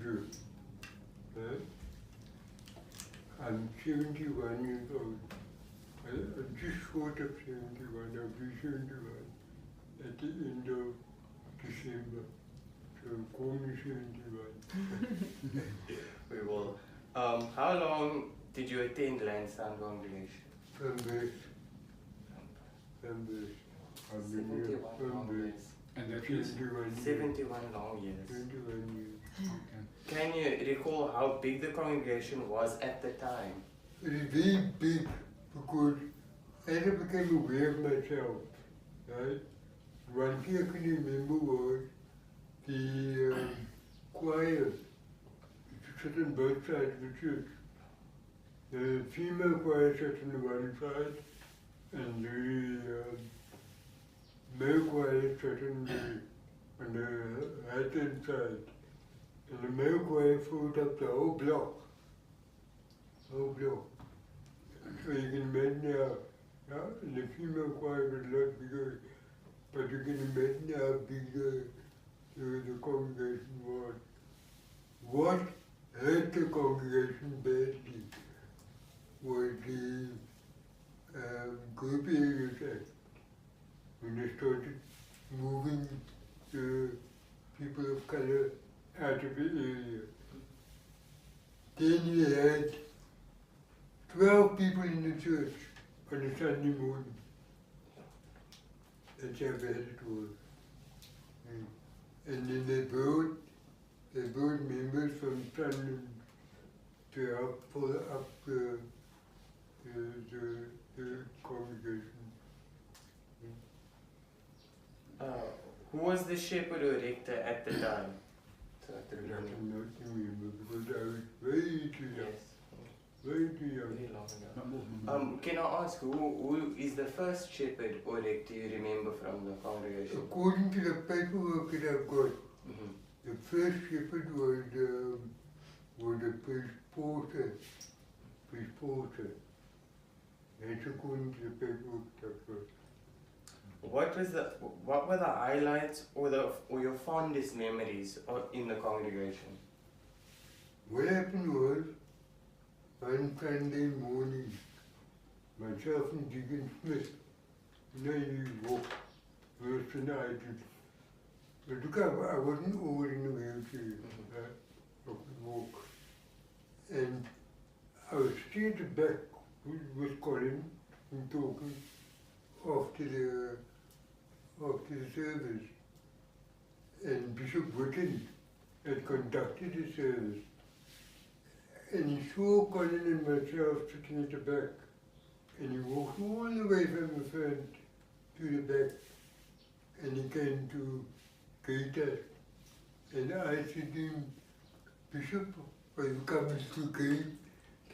soldier. I'm 71 years old. I'm just short of 71. I'll be 71 at the end of December. So call me 71. We will. How long did you attend Lansdowne congregation? From this. I've been here 71 from long this. years. And that is 71 long years. 21 years. okay. Can you recall how big the congregation was at the time? It is very big because as I became aware of myself, right, one thing I can remember was the choir, it sat on both sides of the church. The female choir sat on the one side and the male choir sat on the right-hand side. And the male choir filled up the whole block. So you can imagine how, the female choir was a lot bigger, but you can imagine how big the congregation was. What hurt the congregation badly was the group areas act. When they started moving the people of color out of the area. Then you had 12 people in the church on a Sunday morning. That's how bad it was. And then they brought members from London to help pull up the congregation. Who was the shepherd or rector at the time? I cannot remember because I was very too young. Yes. Very too young. Very long ago. Can I ask who is the first shepherd or rector you remember from the congregation? According to the paperwork that I've got, the first shepherd was the priest porter. That's according to the paperwork that I've got. What were the highlights or your fondest memories in the congregation? What happened was, one Sunday morning, myself and Deacon Smith, you walk worse than I did. But look, I wasn't over in the wheelchair. I could walk. And I was sitting at the back with Colin and talking after the service. And Bishop Witten had conducted the service. And he saw Colin and myself sitting at the back. And he walked all the way from the front to the back. And he came to greet us. And I said to him, Bishop, are you coming to greet?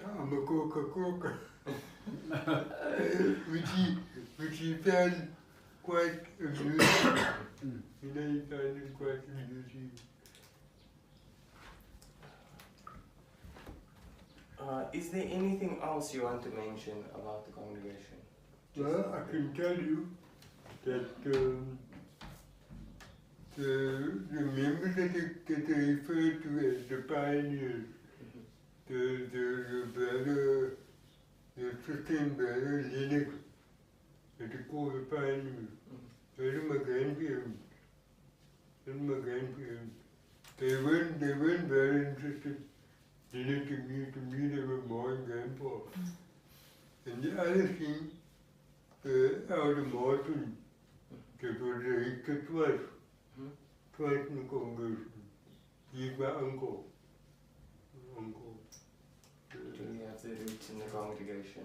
I'm a coca. which he found quite amusing. He found it quite amusing. Is there anything else you want to mention about the congregation? Well, I can tell you that the members that they refer to as the pioneers, the brother, the assistant brother Lennox, that they call the pioneers, those are my grandparents. They weren't very interested in it to me they were my grandpa. And the other thing, Elder Martin, that was the rector twice in the congregation. He's my uncle. Do you have the roots in the congregation?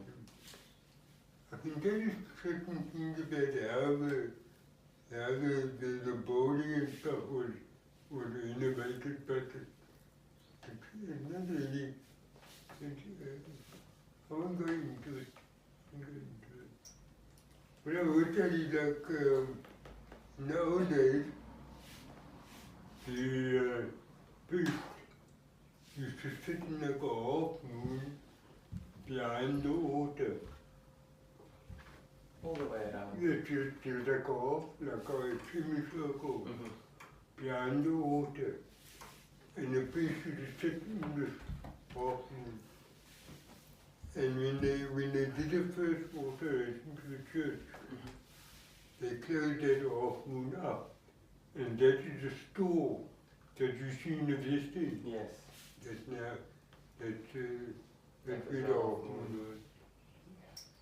I can tell you certain things about how the bowling and stuff was innovated, but it's not really. I won't go into it. But I will tell you that in the old days, the priest used to sit in like a half moon behind the altar. All the way around? Yes, just like a semicircle behind the altar. and the priest used to sit in this half moon. And when they did the first alteration to the church, they closed that half moon up. And that is the store that you see in the West End. Yes. That now, that was where the the half half moon moon. was.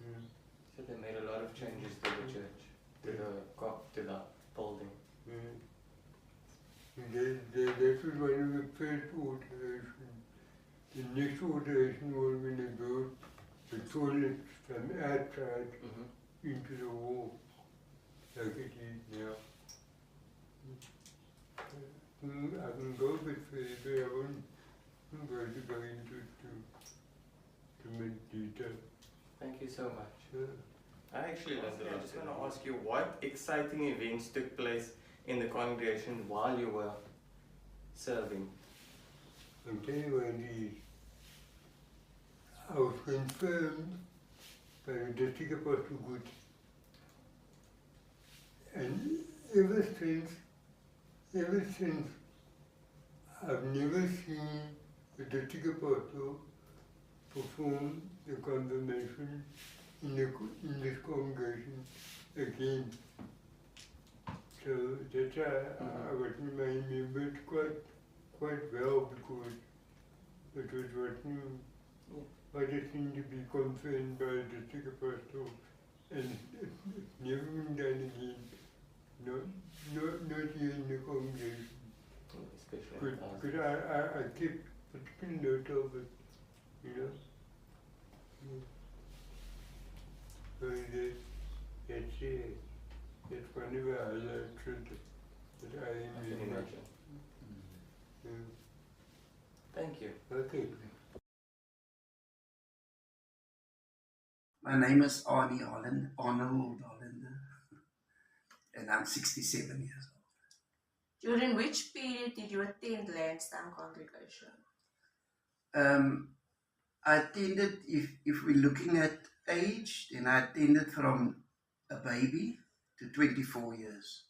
Yeah. So they made a lot of changes to the church, to the building. Yeah. That was one of the first alterations. The next alteration was when they built the toilets from outside into the wall, like it is now. I can go a bit further, I won't go into too much detail. Thank you so much. Yeah. I actually learned a lot. I just want to ask you, what exciting events took place in the congregation while you were serving? I'll tell you what it is. I was confirmed by the district apostle good. And ever since, I've never seen the district apostle perform the confirmation in this congregation again. So that's why I was remembered quite well, because it was what I seemed to be confirmed by the district apostle, and it's never been done again. Not here in the congregation. Because I kept particular note of it, you know. So that's one of the highlights that I can remember. imagine. Thank you. Okay. My name is Arnie Arnold Hollander, and I'm 67 years old. During which period did you attend Lansdowne congregation? I attended, if we're looking at age, then I attended from a baby to 24 years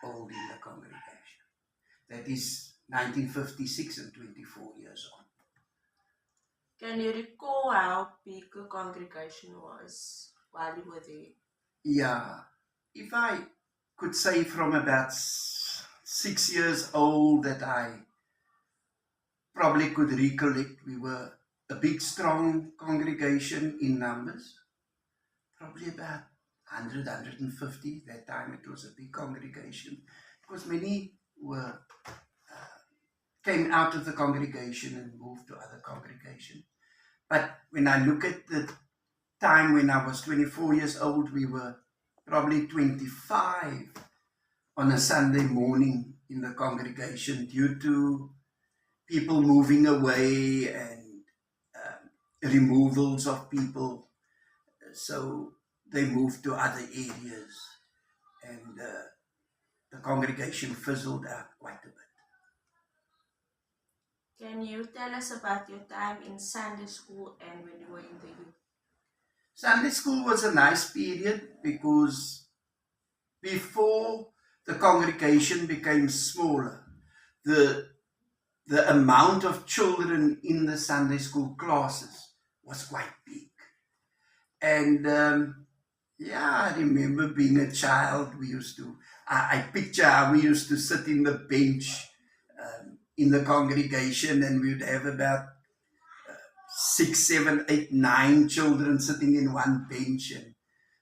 old in the congregation. That is 1956 and 24 years on. Can you recall how big the congregation was while you were there? Yeah, if I could say from about 6 years old that I probably could recollect, we were a big, strong congregation in numbers, probably about 100, 150. That time it was a big congregation, because many came out of the congregation and moved to other congregations. But when I look at the time when I was 24 years old, we were probably 25 on a Sunday morning in the congregation due to people moving away and removals of people. So they moved to other areas, and the congregation fizzled out quite a bit. Can you tell us about your time in Sunday school and when you were in the youth? Sunday school was a nice period, because before the congregation became smaller, the amount of children in the Sunday school classes was quite big. And I remember being a child, I picture how we used to sit in the bench in the congregation, and we would have about 6, 7, 8, 9 children sitting in one bench. And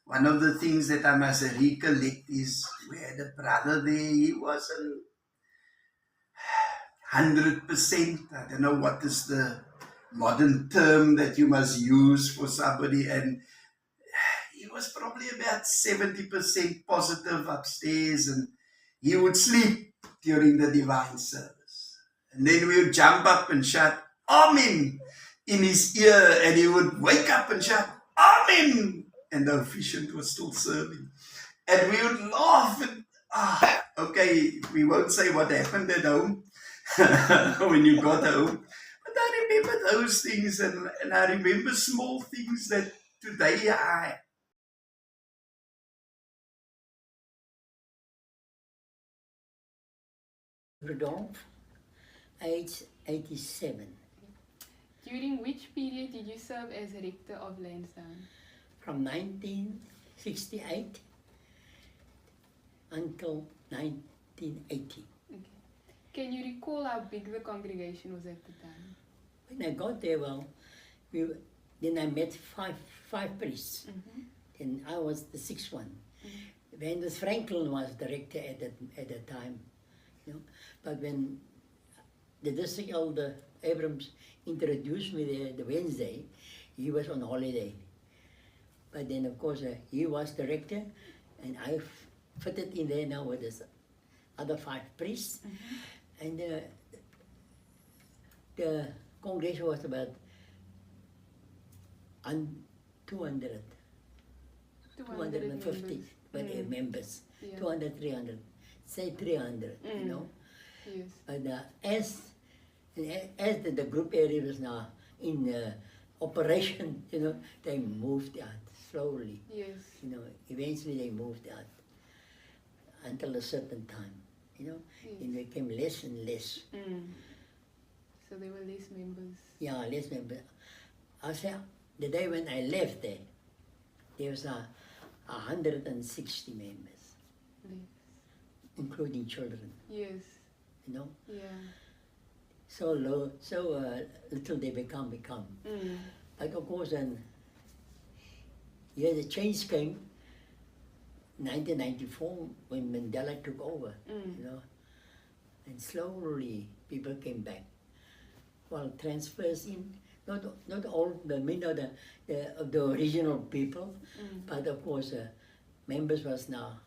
one of the things that I must recollect is we had a brother there. He wasn't 100%. I don't know what is the modern term that you must use for somebody, and he was probably about 70% positive upstairs, and he would sleep during the divine service. And then we would jump up and shout "Amen" in his ear, and he would wake up and shout "Amen," and the officiant was still serving. And we would laugh, and okay, we won't say what happened at home when you got home. But I remember those things, and I remember small things that today Rudolph age 87. During which period did you serve as rector of Lansdowne? From 1968 until 1980. Okay. Can you recall how big the congregation was at the time? When I got there, well, then I met five priests. Then I was the sixth one. Fondest Franklin was director at that time, you know. But when the district elder Abrams introduced me there the Wednesday, he was on holiday. But then, of course, he was director, and I fitted in there now with this other five priests. And the congregation was about 200, 250 members, Yeah. 200, 300, say 300, you know. Yes. But as the group area was now in operation, you know, they moved out slowly. Yes. You know, eventually they moved out until a certain time, you know, and they became less and less. So there were less members. Yeah, less members. I say the day when I left there was 160 members, Yes. including children, Yes. you know. Yeah. So low, so little they become. But of course, then, yeah, the change came 1994 when Mandela took over, you know, and slowly people came back. Well, transfers in, not all the the original people, but of course, members was now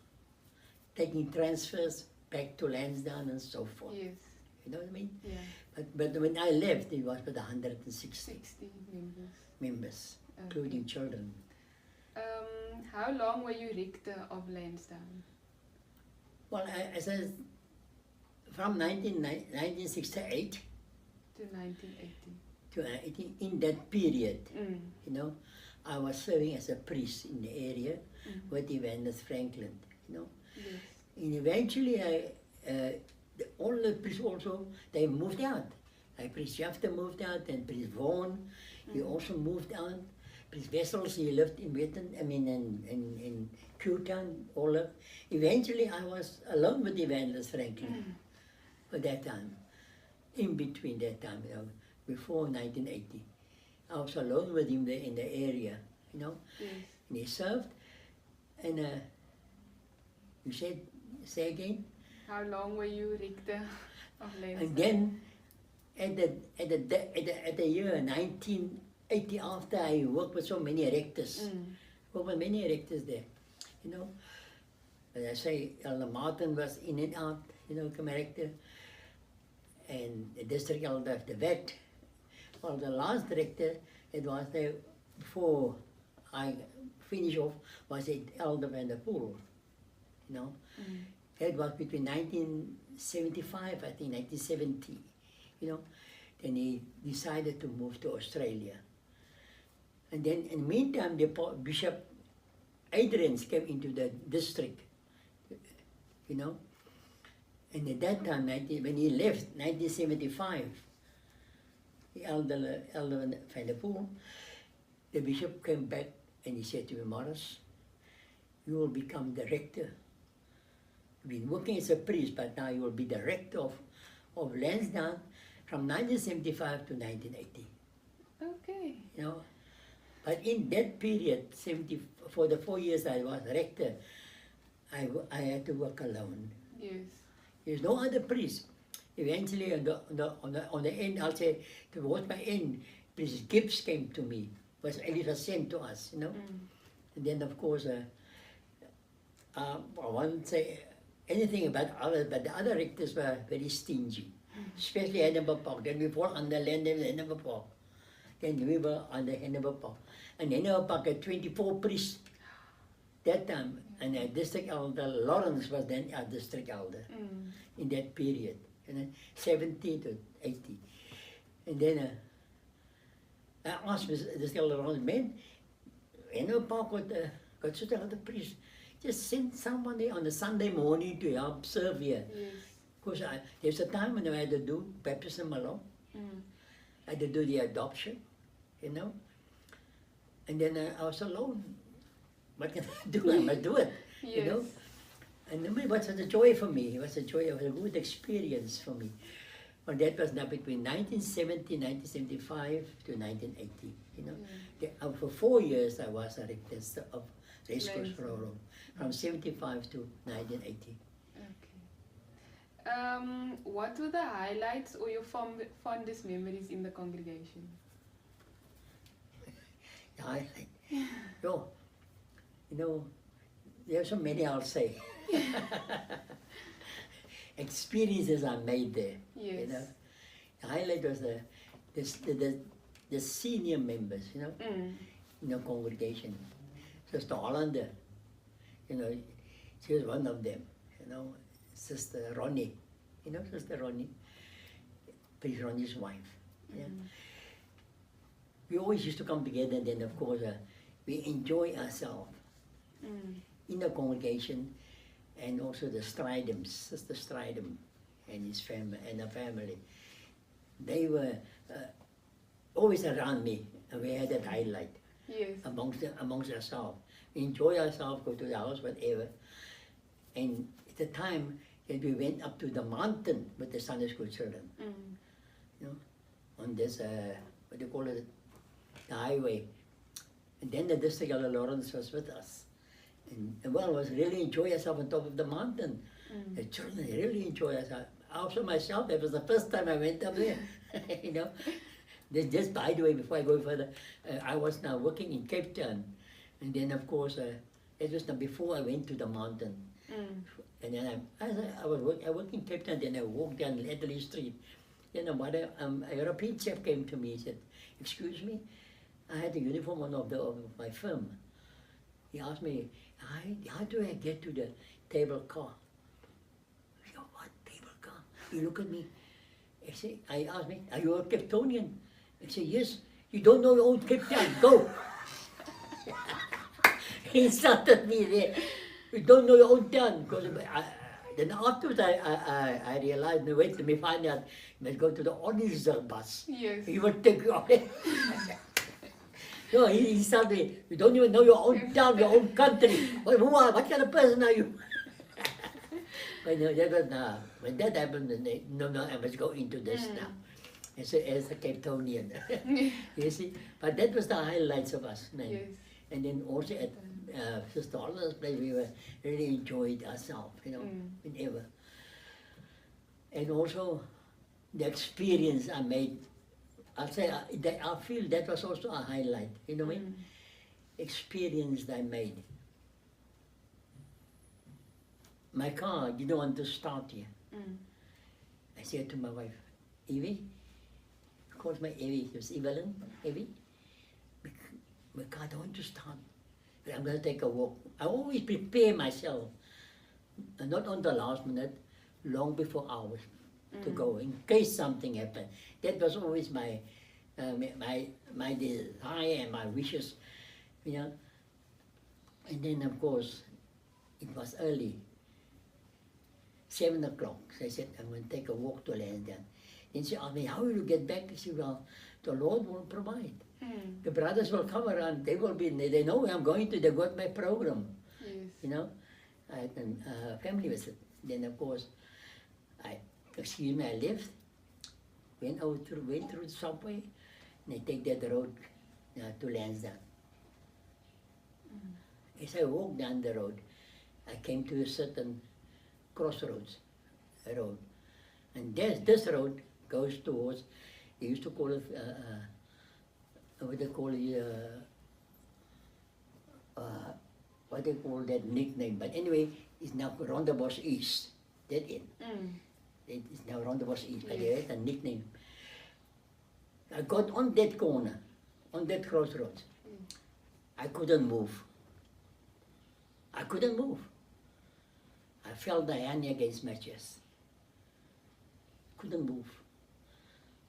taking transfers back to Lansdowne and so forth. Yes. You know what I mean? Yeah. But when I left, it was with 160 60 members. members, Okay. including children. How long were you rector of Lansdowne? Well, I said from 1968 To 1980. to 18, in that period, you know, I was serving as a priest in the area with Fondest Franklin, you know. Yes. And eventually, all the priests also, they moved out. Like Priest Jafta moved out, and Priest Vaughan, he also moved out. Priest Wessels, he lived in Witten, I mean, in Q-Town, all of. Eventually, I was alone with Fondest Franklin for that time. In between that time, you know, before 1980. I was alone with him there in the area, you know. Yes. And he served, and you say again? How long were you rector of Lansdowne? And then, at the year 1980, after I worked with so many rectors, worked with many rectors there, you know. As I say, Elder Martin was in and out, you know, camaraderie, and the district elder of the vet. Well, the last director, it was there before I finished off, was it Elder Van der Poel, you know. That was between 1975, I think, 1970, you know. Then he decided to move to Australia. And then in the meantime, the Bishop Adrians came into the district, you know. And at that time, when he left, 1975, the Elder Van der Poel, the bishop came back and he said to me, Morris, you will become director. You've been working as a priest, but now you will be director of Lansdowne from 1975 to 1980. Okay. You know, but in that period, for the 4 years I was rector, I had to work alone. Yes. There's no other priest. Eventually, on the end, I'll say, towards my end, Priest Gibbs came to me. Was sent to us, you know. And then, of course, I won't say anything about others, but the other rectors were very stingy, especially Hannibal Park. Then we fall on the land of Hannibal Park. Then we were on the Hannibal Park. And Hannibal Park had 24 priests that time. And our district elder, Lawrence, was then our district elder in that period, you know, 70 to 80. And then I asked this elder Lawrence, man, Hannibal Park got such a lot of priests. Just send somebody on a Sunday morning to help serve here. Yes. Because there's a time when I had to do baptism alone. I had to do the adoption, you know. And then I was alone. What can I do? I must do it, you know. And it was a joy for me. It was a joy, it was a good experience for me. And that was now between 1970, 1975 to 1980, you know. For 4 years I was a rector of Racecourse Road from 75 to 1980. What were the highlights or your fondest memories in the congregation? No, you know, there are so many I'll say. Experiences I made there. Yes. You know, the highlight was the senior members, you know, in the congregation. Sister Hollander, you know, she was one of them. You know, Sister Ronnie, you know, Sister Ronnie, Priest Ronnie's wife. Yeah. We always used to come together, and then of course we enjoy ourselves in the congregation, and also the Stridhams, Sister Stridham and his family and her family. They were always around me, and we had that highlight amongst ourselves. We enjoy ourselves, go to the house, whatever. And at the time that we went up to the mountain with the Sunday school children, you know, on this what do you call it, the highway. And then the district elder Lawrence was with us. And well, was really enjoy ourselves on top of the mountain. The children really enjoy ourselves. Also myself, that was the first time I went up there. You know, just by the way, before I go further, I was now working in Cape Town, and then of course it was before I went to the mountain. And then I worked in Cape Town. Then I walked down Ledley Street. Then a European chef came to me. He said, "Excuse me, I had the uniform on of my firm." He asked me, how do I get to the table car? I said, "What table car?" He looked at me. I asked me, "Are you a Capetonian?" I said, "Yes." "You don't know your own Cape Town, go." He insulted me there. "You don't know your own town." Because then afterwards I realized, no, wait, let me find out, you must go to the Onisdorp bus. Yes. He will take you away. No, he insulted me. "You don't even know your own town, your own country. What kind of person are you?" But no, that was when that happened, no, I must go into this now. As a Capetonian. You see? But that was the highlights of us, man. Yes. And then also at Sister Holland's place, we were really enjoyed ourselves, you know, whenever. And also the experience I made, I'll say, I feel that was also a highlight, you know what I mean? Experience I made. My car didn't want to start here. I said to my wife, "Evie," of course my Evie was Evelyn, "Evie, my car don't want to start. I'm going to take a walk." I always prepare myself, not on the last minute, long before hours to go, in case something happened. That was always my desire and my wishes, you know. And then of course, it was early, 7 o'clock. So I said, "I'm going to take a walk to Lansdowne." Then she asked me, "How will you get back?" I said, "Well, the Lord will provide. The brothers will come around, they will be, they know where I'm going to, they got my program." Yes. You know, I had a family visit. Then of course, I left, went through the subway, and I take that road to Lansdowne. As I walked down the road, I came to a certain crossroads road. And this road goes towards, they used to call it, what they call it, what they call that nickname. But anyway, it's now Rondebosch East, that end. It's now Rondebosch East, but they had a nickname. I got on that corner, on that crossroads. I couldn't move. I couldn't move. I felt the hand against my chest. Couldn't move.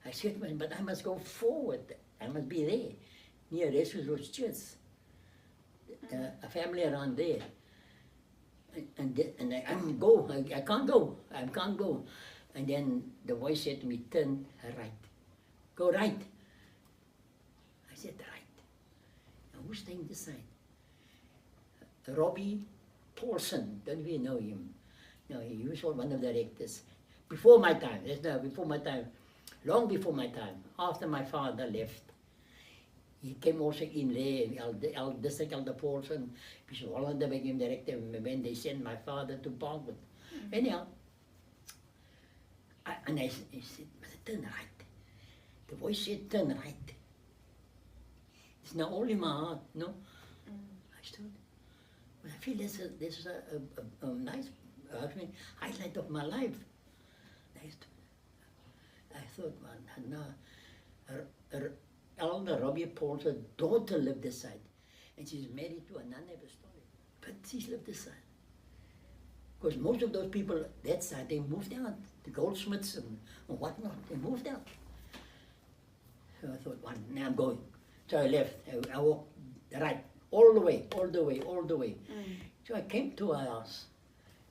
I said, "But I must go forward. I must be there, near Racecourse Church. A family around there. and I can't go. And then the voice said to me, turn right. Go right. I said, right. Now who's staying this side? Robbie Paulson, don't we know him? No, he was one of the directors. Before my time, before my time, long before my time, after my father left, he came also in there, District Elder Paulson, Bishop Hollander became director when they sent my father to Parkwood. Anyhow, I said, turn right. The voice said, turn right. It's now all in my heart, no? I stood. But I feel this is a nice highlight of my life. I thought, well, Elder Robbie Paul's daughter lived this side, and she's married to a non-apostolic, but she's lived this side. Because most of those people that side, they moved out, the goldsmiths and whatnot, they moved out. So I thought, well, now I'm going. So I left, I walked right, all the way. So I came to her house.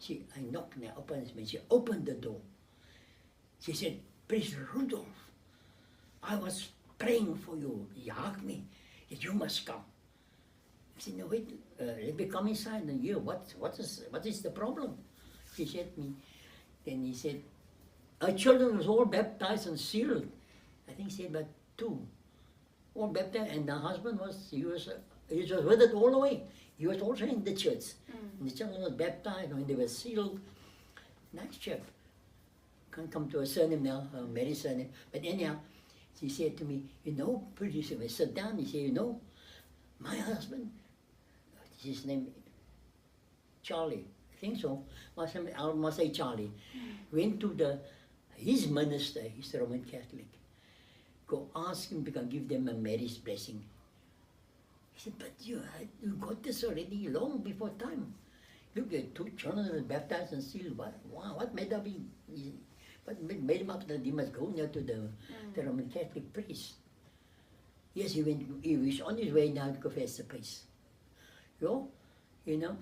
I knocked on her, she opened the door. She said, Priest Rudolph, I was praying for you. He hugged me, that you must come. I said, no, wait, let me come inside and hear what is the problem? She said to me, then he said, our children was all baptized and sealed. I think he said about 2. All baptized, and the husband he was with it all the way. He was also in the church. And the children was baptized when they were sealed. Nice chap. Can't come to a surname now, a married surname. But anyhow, she said to me, you know, pretty soon I sat down, he said, you know, my husband, his name, Charlie, I think so, I must say Charlie, went to his minister, he's a Roman Catholic, go ask him to give them a marriage blessing. He said, but you got this already long before time. Look, at 2 children were baptized and sealed. What made up him? But made him up that he must go now to the Roman Catholic priest. Yes, he was on his way now to confess the priest. You know.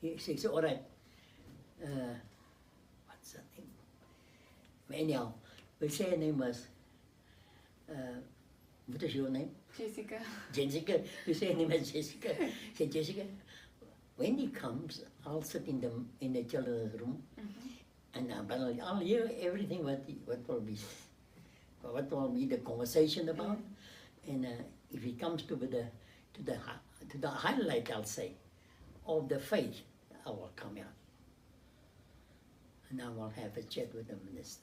He says, all right, what's her name? Anyhow, we'll say her name was, what is your name? Jessica. Jessica, you say her name is Jessica. Say, Jessica, when he comes, I'll sit in the children's room. And I'll hear everything what will be the conversation about, and if he comes to the highlight, I'll say, of the faith, I will come out, and I will have a chat with the minister.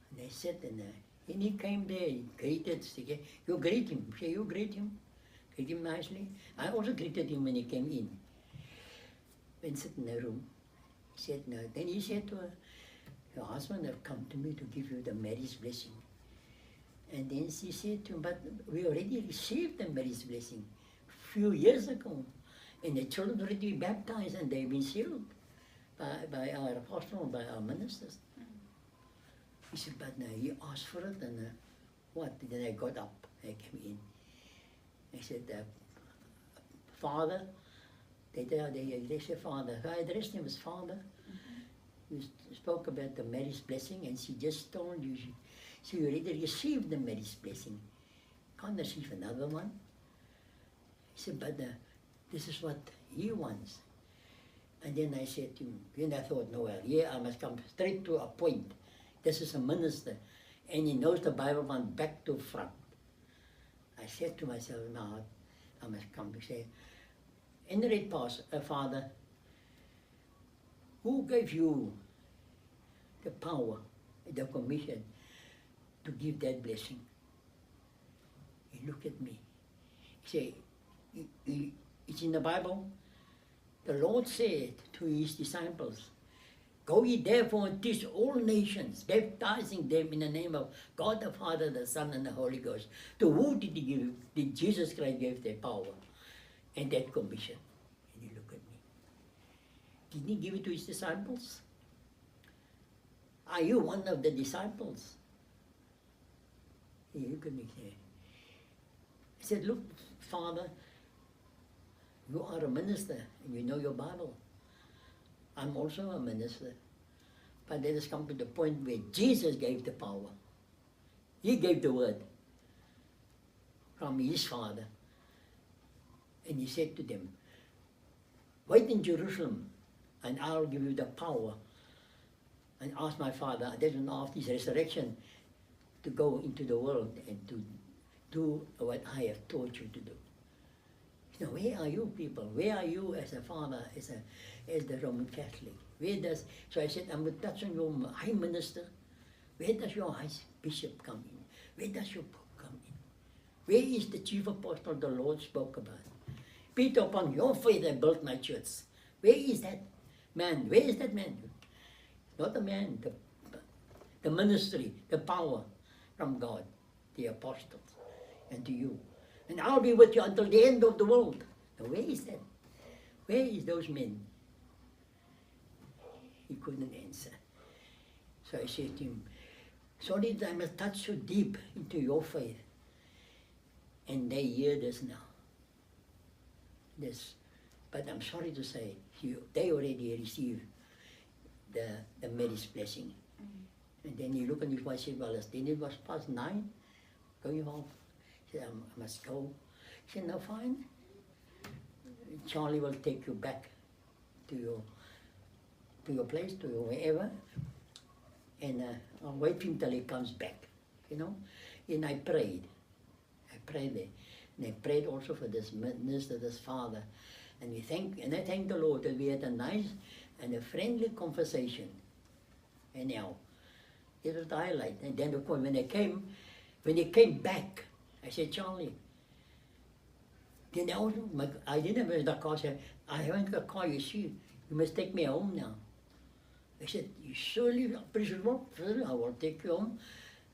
And they said, and he came there, he greeted. You greet him. Say, you greet him nicely. I also greeted him when he came in. When sit in the room. He said, no. Then he said to her, your husband have come to me to give you the marriage blessing. And then she said to him, but we already received the marriage blessing a few years ago. And the children already baptized and they've been sealed by our apostle, by our ministers. He said, but now he asked for it and what? Then I got up, I came in. I said, Father, they said Father. So I addressed him as Father. You spoke about the marriage blessing, and she just told you, she already received the marriage blessing. Can't receive another one. He said, but this is what he wants. And then I said to him, then I thought, no, well, yeah, I must come straight to a point. This is a minister, and he knows the Bible from back to front. I said to myself, no, I must come to say, Venerate Father, who gave you the power, the commission to give that blessing? He looked at me. He said, it's in the Bible. The Lord said to his disciples, go ye therefore and teach all nations, baptizing them in the name of God the Father, the Son, and the Holy Ghost. To who did Jesus Christ give that power and that commission? And he looked at me. Didn't he give it to his disciples? Are you one of the disciples? He looked at me. He said, look, Father, You are a minister and you know your Bible. I'm also a minister. But let us come to the point where Jesus gave the power. He gave the word from his Father. And he said to them, wait in Jerusalem and I'll give you the power. And ask my Father, then after his resurrection, to go into the world and to do what I have taught you to do. You know, where are you people? Where are you as a father, as the Roman Catholic? Where does, so I said, I'm going to touch on your high minister. Where does your high bishop come in? Where does your pope come in? Where is the chief apostle the Lord spoke about? Peter, upon your faith I built my church. Where is that man? Where is that man? Not the man, the ministry, the power from God, the apostles, and to you. And I'll be with you until the end of the world. Now where is that? Where is those men? He couldn't answer. So I said to him, sorry that I must touch so deep into your faith. And they hear this now. This, but I'm sorry to say, they already received the Mary's blessing. And then he looked at his wife and said, well, then it was past 9, going home. He said, I must go. He said, no, fine. Charlie will take you back to your place, to your wherever. And I'll wait for him till he comes back, you know. And I prayed there. And I prayed also for this minister, this father. And I thank the Lord that we had a nice and a friendly conversation. Anyhow, it was the highlight. And then of course when he came back, I said, Charlie, then I didn't have the car. I said, I haven't got a car, you see, you must take me home now. I said, you surely, President, I will take you home.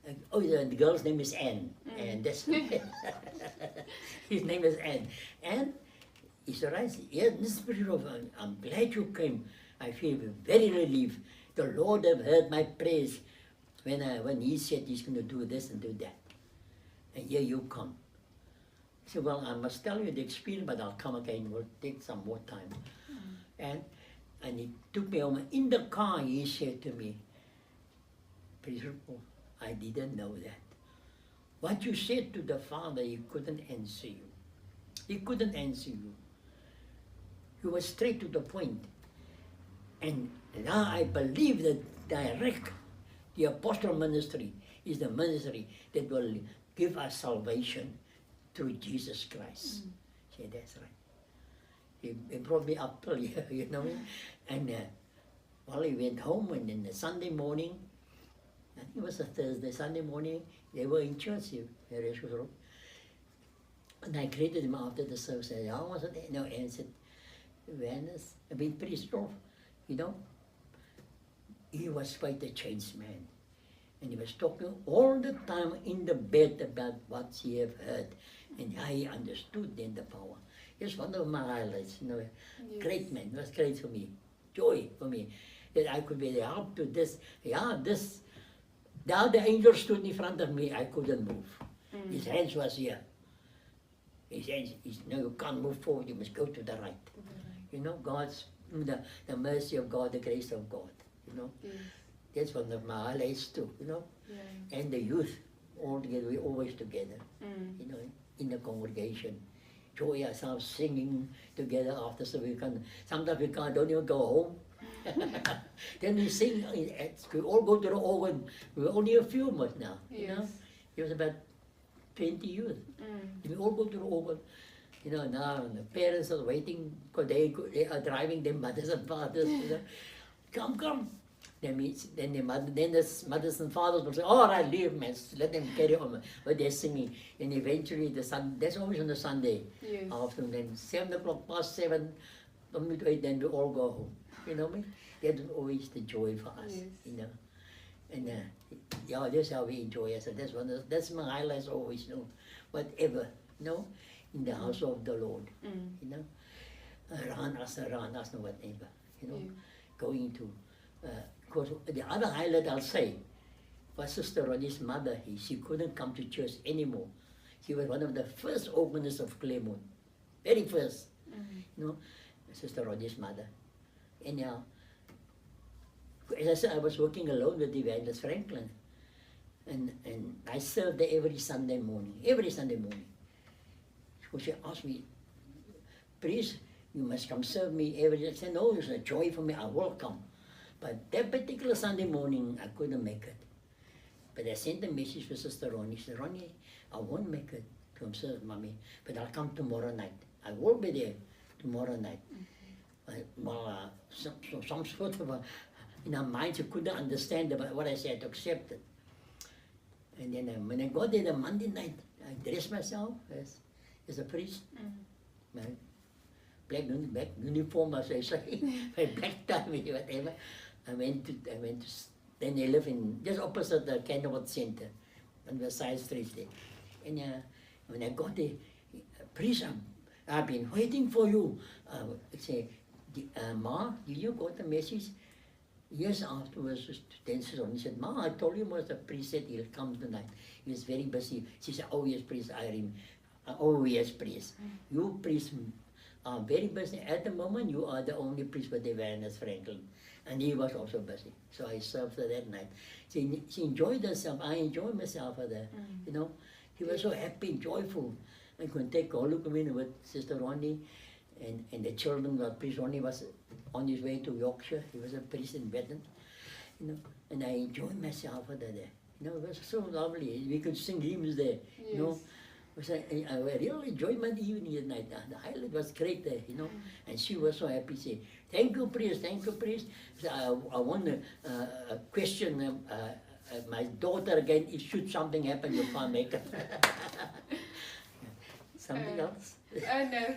And, oh, the girl's name is Anne. And that's his name is Anne. And he said, right, yeah, Mr. President, I'm glad you came. I feel very relieved. The Lord have heard my prayers when he said he's going to do this and do that. And here you come. I said, well, I must tell you the experience, but I'll come again. We'll take some more time. And he took me home. In the car, he said to me, President, I didn't know that. What you said to the Father, he couldn't answer you. He couldn't answer you. You were straight to the point. And now I believe that the apostle ministry is the ministry that will give us salvation through Jesus Christ. Say, that's right. He brought me up till here, you know. And well, he went home, and then the Sunday morning, I think it was a Thursday, Sunday morning, they were in church here. And I greeted him after the service. I said, how was it? No, and he said, Vaness, I've been pretty strong, you know. He was quite a changed man. And he was talking all the time in the bed about what he had heard. And he understood then the power. It's one of my highlights, you know. Yes. Great man, it was great for me. Joy for me. That I could be the help to this. Yeah, this. Now the angel stood in front of me, I couldn't move. His hands was here. His hands, no, you can't move forward, you must go to the right. You know, the mercy of God, the grace of God, you know. Yes. That's one of my highlights too, you know. Yeah. And the youth, all together, we're always together, you know, in the congregation. Enjoy ourselves singing together after, so sometimes we don't even go home. Then we sing, we all go to the organ. We're only a few months now, you know. It was about 20 youth. We all go to the organ. You know, now the parents are waiting because they are driving their mothers and fathers. You know. Come. Then the mothers and fathers will say, all right, leave, man, let them carry on. But they're singing. And eventually, that's always on the Sunday afternoon. Then 7 o'clock, past 7, then we all go home. You know me? That's always the joy for us, you know. And yeah, that's how we enjoy it. So that's my highlights always, you know. Whatever, you know, in the house of the Lord, you know. Around us, no whatever, you know. Going to, because the other highlight I'll say was Sister Ronnie's mother. She couldn't come to church anymore. She was one of the first organists of Claremont, very first. You know, Sister Roddy's mother. Anyhow, as I said, I was working alone with Evangelist Franklin. And I served there every Sunday morning. So she asked me, "Priest, you must come serve me every day." I said, "No, it's a joy for me, I will come." But that particular Sunday morning, I couldn't make it. But I sent a message to Sister Ronnie. She said, "Ronnie, I won't make it to come serve Mommy, but I'll come tomorrow night. I will be there tomorrow night." Some sort of in her mind, she couldn't understand about what I said, to accept it. And then when I got there the Monday night, I dressed myself as a priest. My black uniform, as I say, my black tie, whatever. I went to then they live in just opposite the Kenilworth Center on the side street there. And when I got there, "Priest, I've been waiting for you." I say, "Ma, did you got the message?" Yes, afterwards, then she said, "Ma, I told you was the priest said he'll come tonight. He was very busy." She said, "Oh yes, priest, I remember. Oh yes, priest. You priest are very busy. At the moment, you are the only priest with Evangelist Franklin." And he was also busy. So I served her that night. She enjoyed herself. I enjoyed myself with her. You know, she was so happy and joyful. I could take a look at me with Sister Ronnie. And the children, Priest Ronnie was on his way to Yorkshire. He was a priest in Britain, you know. And I enjoyed myself there. You know, it was so lovely. We could sing hymns there, you know. I really enjoyed my evening at night. The highlight was great there, you know. And she was so happy. She said, "Thank you, priest. Thank you, priest." So I want to question my daughter again. Should something happen, you can't make it. Something else? No.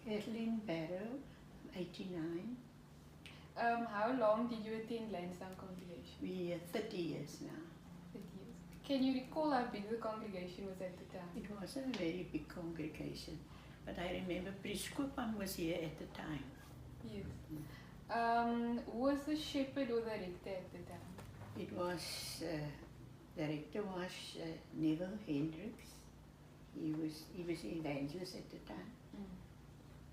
Kathleen Barrow, 89. How long did you attend Lansdowne congregation? We are 30 years now. 30 years. Can you recall how big the congregation was at the time? It wasn't a very big congregation, but I remember Priest Koopman was here at the time. Yes. Who was the shepherd or the rector at the time? It was, the rector was Neville Hendricks. He was evangelist at the time,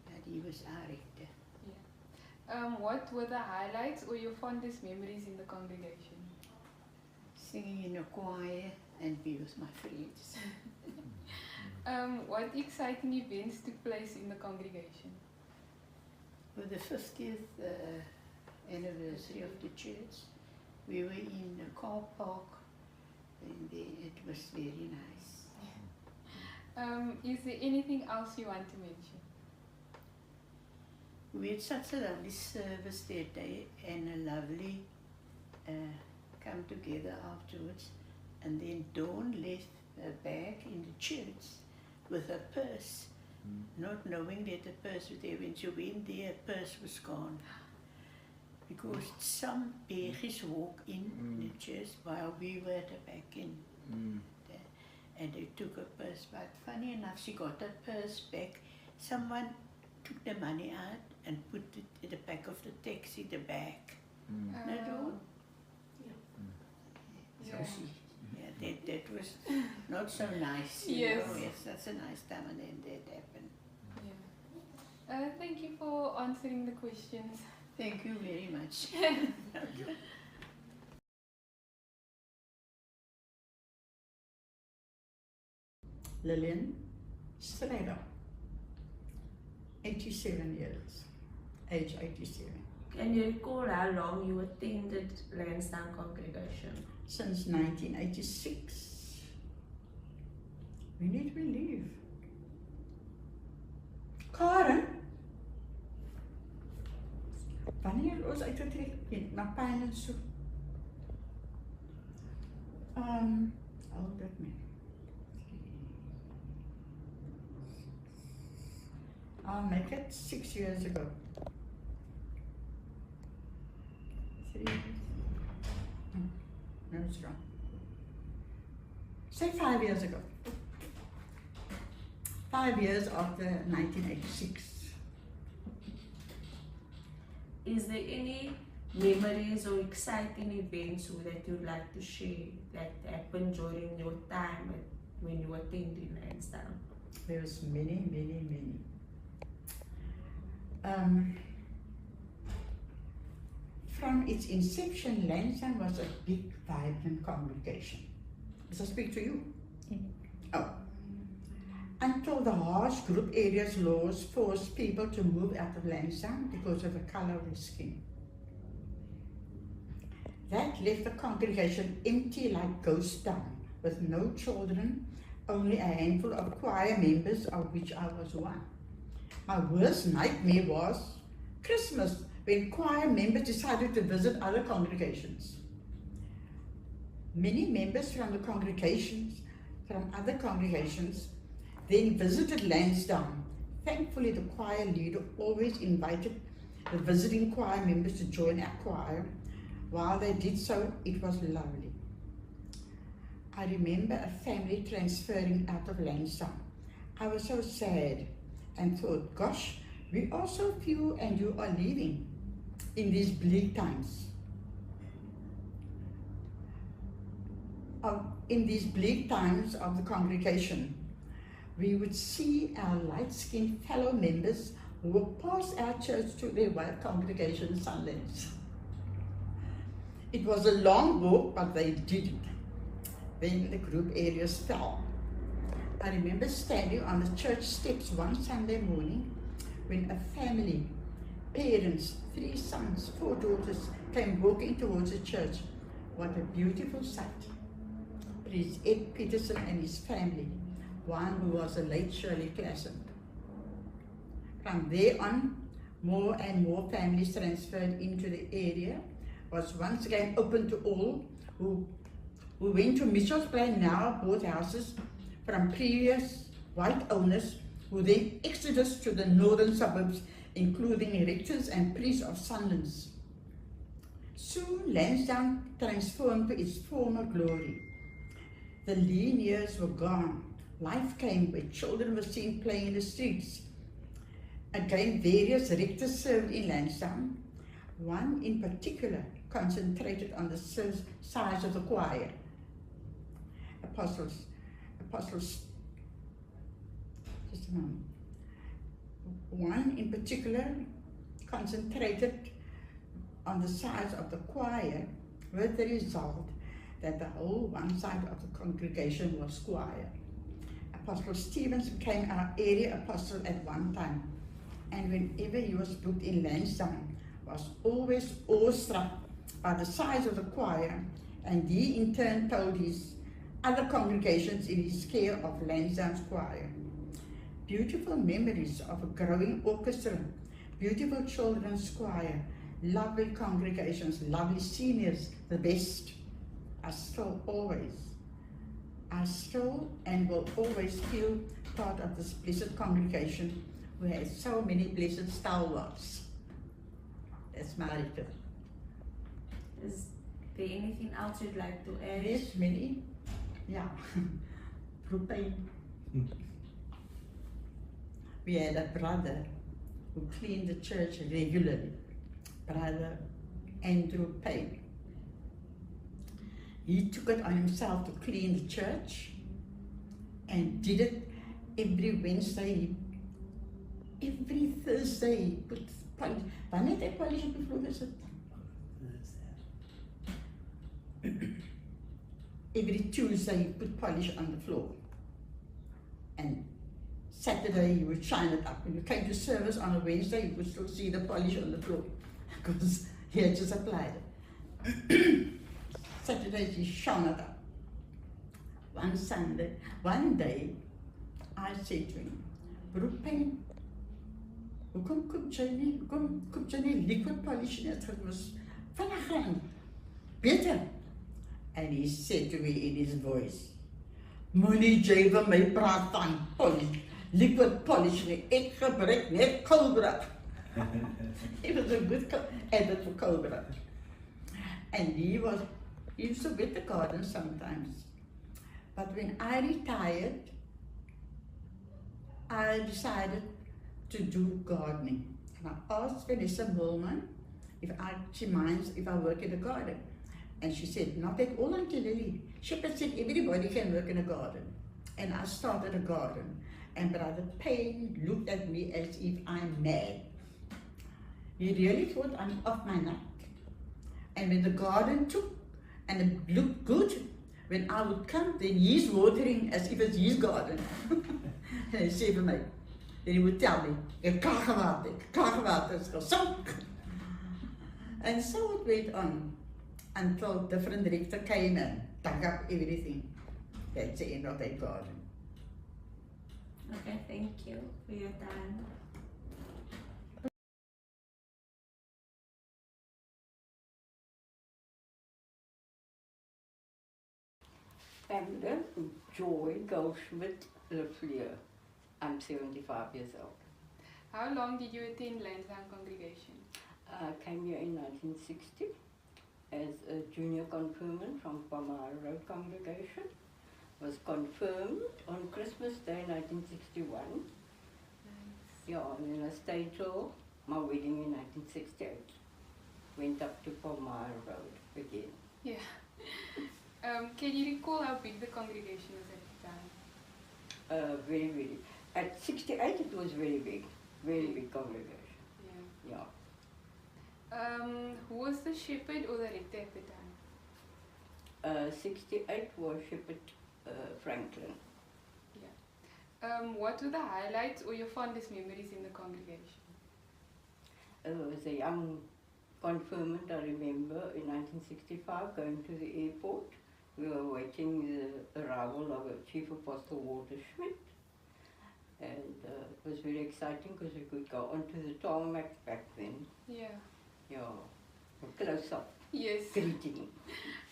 but he was our rector. What were the highlights or your fondest memories in the congregation? Singing in a choir and be with my friends. What exciting events took place in the congregation? For the 50th anniversary of the church, we were in a car park and it was very nice. Is there anything else you want to mention? We had such a lovely service that day and a lovely come together afterwards. And then Dawn left her bag in the church with her purse, not knowing that the purse was there. When she went there, her purse was gone. Because some begies walk in the church while we were at the back end. And they took her purse. But funny enough, she got her purse back. Someone took the money out and put it in the back of the taxi, the bag. Not all. That was not so nice. Yes. Yes, that's a nice time, and then that happened. Thank you for answering the questions. Thank you very much. Lillian Strader, 87 years, age 87. Can you recall how long you attended Lansdowne congregation? Since 1986. When did we leave? Karen? Wanneer het ons uitgetrek het na Pine en so? Al dat me. I'll make it 6 years ago. 3 years. No, it's wrong. Say 5 years ago. 5 years after 1986. Is there any memories or exciting events that you'd like to share that happened during your time when you attended Lansdowne? There was many, many, many. From its inception, Lansdowne was a big, vibrant congregation. Does I speak to you? Oh. Until the harsh group areas laws forced people to move out of Lansdowne because of the color of their skin. That left the congregation empty like ghost town, with no children, only a handful of choir members, of which I was one. My worst nightmare was Christmas, when choir members decided to visit other congregations. Many members from other congregations then visited Lansdowne. Thankfully, the choir leader always invited the visiting choir members to join our choir. While they did so, it was lovely. I remember a family transferring out of Lansdowne. I was so sad and thought, gosh, we are so few and you are leaving in these bleak times. In these bleak times of the congregation, we would see our light-skinned fellow members walk past our church to their white congregation Sundays. It was a long walk, but they did it. Then the group areas fell. I remember standing on the church steps one Sunday morning when a family, parents, 3 sons, 4 daughters, came walking towards the church. What a beautiful sight. It is Ed Peterson and his family, one who was a late Shirley Classen. From there on, more and more families transferred into the area, was once again open to all who went to Mitchell's Plain, now bought houses from previous white owners, who then exited to the northern suburbs, including rectors and priests of Sunlands. Soon Lansdowne transformed to its former glory. The lean years were gone. Life came where children were seen playing in the streets. Again, various rectors served in Lansdowne. One in particular concentrated on the size of the choir. Apostles, just a moment. One in particular concentrated on the size of the choir, with the result that the whole one side of the congregation was choir. Apostle Stevens became our area apostle at one time, and whenever he was booked in Lansdowne, was always awestruck by the size of the choir, and he in turn told his other congregations in his care of Lansdowne's choir. Beautiful memories of a growing orchestra, beautiful children's choir, lovely congregations, lovely seniors, the best. I still and will always feel part of this blessed congregation who has so many blessed stalwarts. That's my return. Is there anything else you'd like to add? Yes, many. Yeah. Propane. We had a brother who cleaned the church regularly, Brother Andrew Payne. He took it on himself to clean the church and did it every Wednesday, every Thursday. He put polish. Wanneer het hy polish op die vloer gesit? Every Tuesday he put polish on the floor. And Saturday he would shine it up. When you came to service on a Wednesday, you could still see the polish on the floor because he had just applied it. Saturdays he shone it up. One day, I said to him, Broek Payne, hoekom koop jy nie liquid polish nie? Het was vinniger en beter. And he said to me in his voice, moenie jy vir my praat van polish, liquid polish nie, ek gebruik net koolbrand. He was a good advert for koolbrand. And he used to wet the garden sometimes. But when I retired, I decided to do gardening. And I asked Vanessa Millman she minds if I work in the garden. And she said, not at all, Auntie Lily. Shepherd said everybody can work in a garden. And I started a garden. And Brother Payne looked at me as if I'm mad. He really thought I'm off my nut. And when the garden took and it looked good, when I would come, then he's watering as if it's his garden. And he said to me, then he would tell me, ek klaar water is gesonk. And so it went on until different director came and dug up everything. That's the end of that garden. Okay, thank you for your time. Pamela Joy Goldschmidt Lefleur. I'm 75 years old. How long did you attend Lansdowne congregation? I came here in 1960 as a junior confirmant from Palmyra Road congregation. Was confirmed on Christmas Day 1961. Yeah, and then I stayed till my wedding in 1968. Went up to Palmyra Road again. Yeah. Can you recall how big the congregation was at the time? Very, very. At 68 it was very big congregation. Yeah. Yeah. Who was the shepherd or the rector at the time? 68 was Shepherd Franklin. Yeah. What were the highlights or your fondest memories in the congregation? As a young confirmant, I remember in 1965 going to the airport. We were waiting the arrival of Chief Apostle Walter Schmidt. And it was very exciting because we could go onto the tarmac back then. Yeah. Yeah, a close-up Yes. greeting.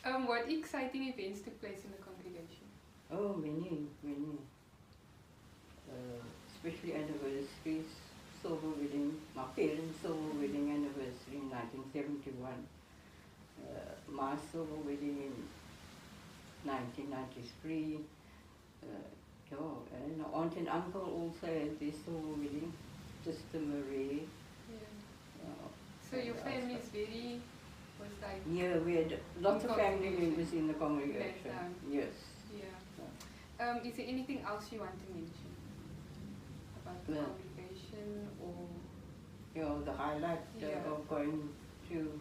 What exciting events took place in the congregation? Oh, many. Especially anniversaries, silver wedding, my parents' silver wedding anniversary in 1971. My silver wedding in 1993. And aunt and uncle also had their silver wedding, Sister Marie. Yeah. So your family is was like... Yeah, we had lots of family members in the congregation. Yes. Yeah. Is there anything else you want to mention about the congregation or... The highlight of going to...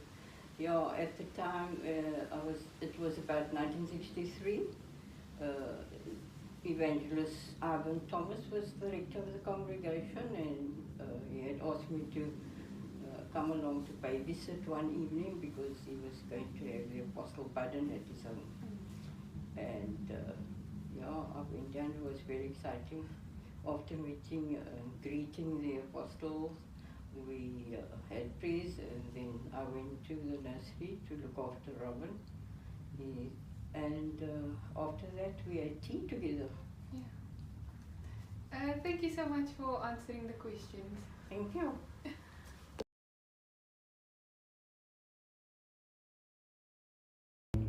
at the time, it was about 1963. Evangelist Ivan Thomas was the rector of the congregation, and he had asked me to come along to babysit one evening because he was going to have the Apostle Budden at his home. And I went down. It was very exciting. After meeting and greeting the apostles, we had prayers, and then I went to the nursery to look after Robin. And after that, we had tea together. Yeah. Thank you so much for answering the questions. Thank you.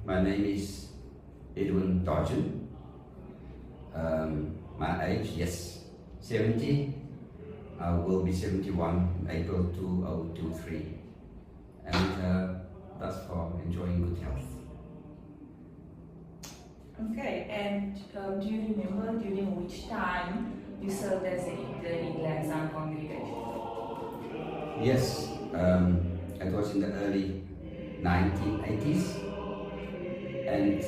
My name is Edwin Dodgen. My age, yes, 70. I will be 71 in April 2023. And thus far, enjoying good health. Okay, and do you remember during which time you served as a rector in Lansdowne congregation? Yes, it was in the early 1980s, and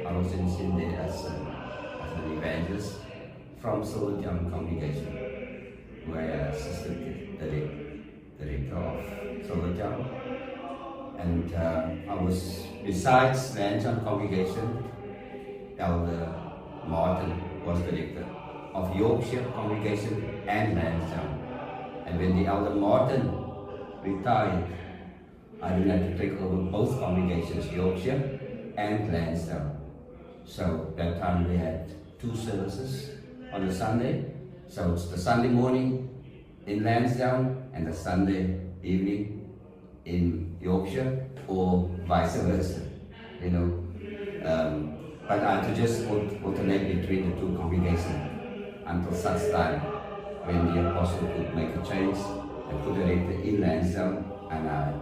I was in there as an evangelist from Silvertown congregation, where I assisted the rector of Silvertown. And I was, besides Lansdowne congregation, Elder Martin was the rector of Yorkshire congregation and Lansdowne. And when the Elder Martin retired, I didn't have to take over both congregations, Yorkshire and Lansdowne. So that time we had 2 services on a Sunday. So it's the Sunday morning in Lansdowne and the Sunday evening in Yorkshire, or vice versa, you know. But I had to just alternate between the 2 congregations until such time when the apostle could make a change and put a rector in Lansdowne, and I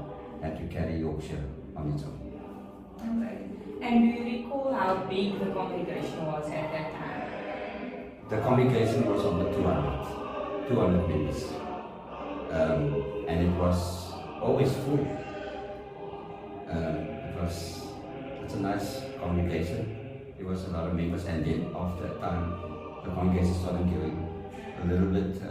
had to carry Yorkshire on its own. Okay. And do you recall how big the congregation was at that time? The congregation was over 200 members, and it was always full. It's a nice congregation. There was a lot of members, and then after a time, the congregation started getting a little bit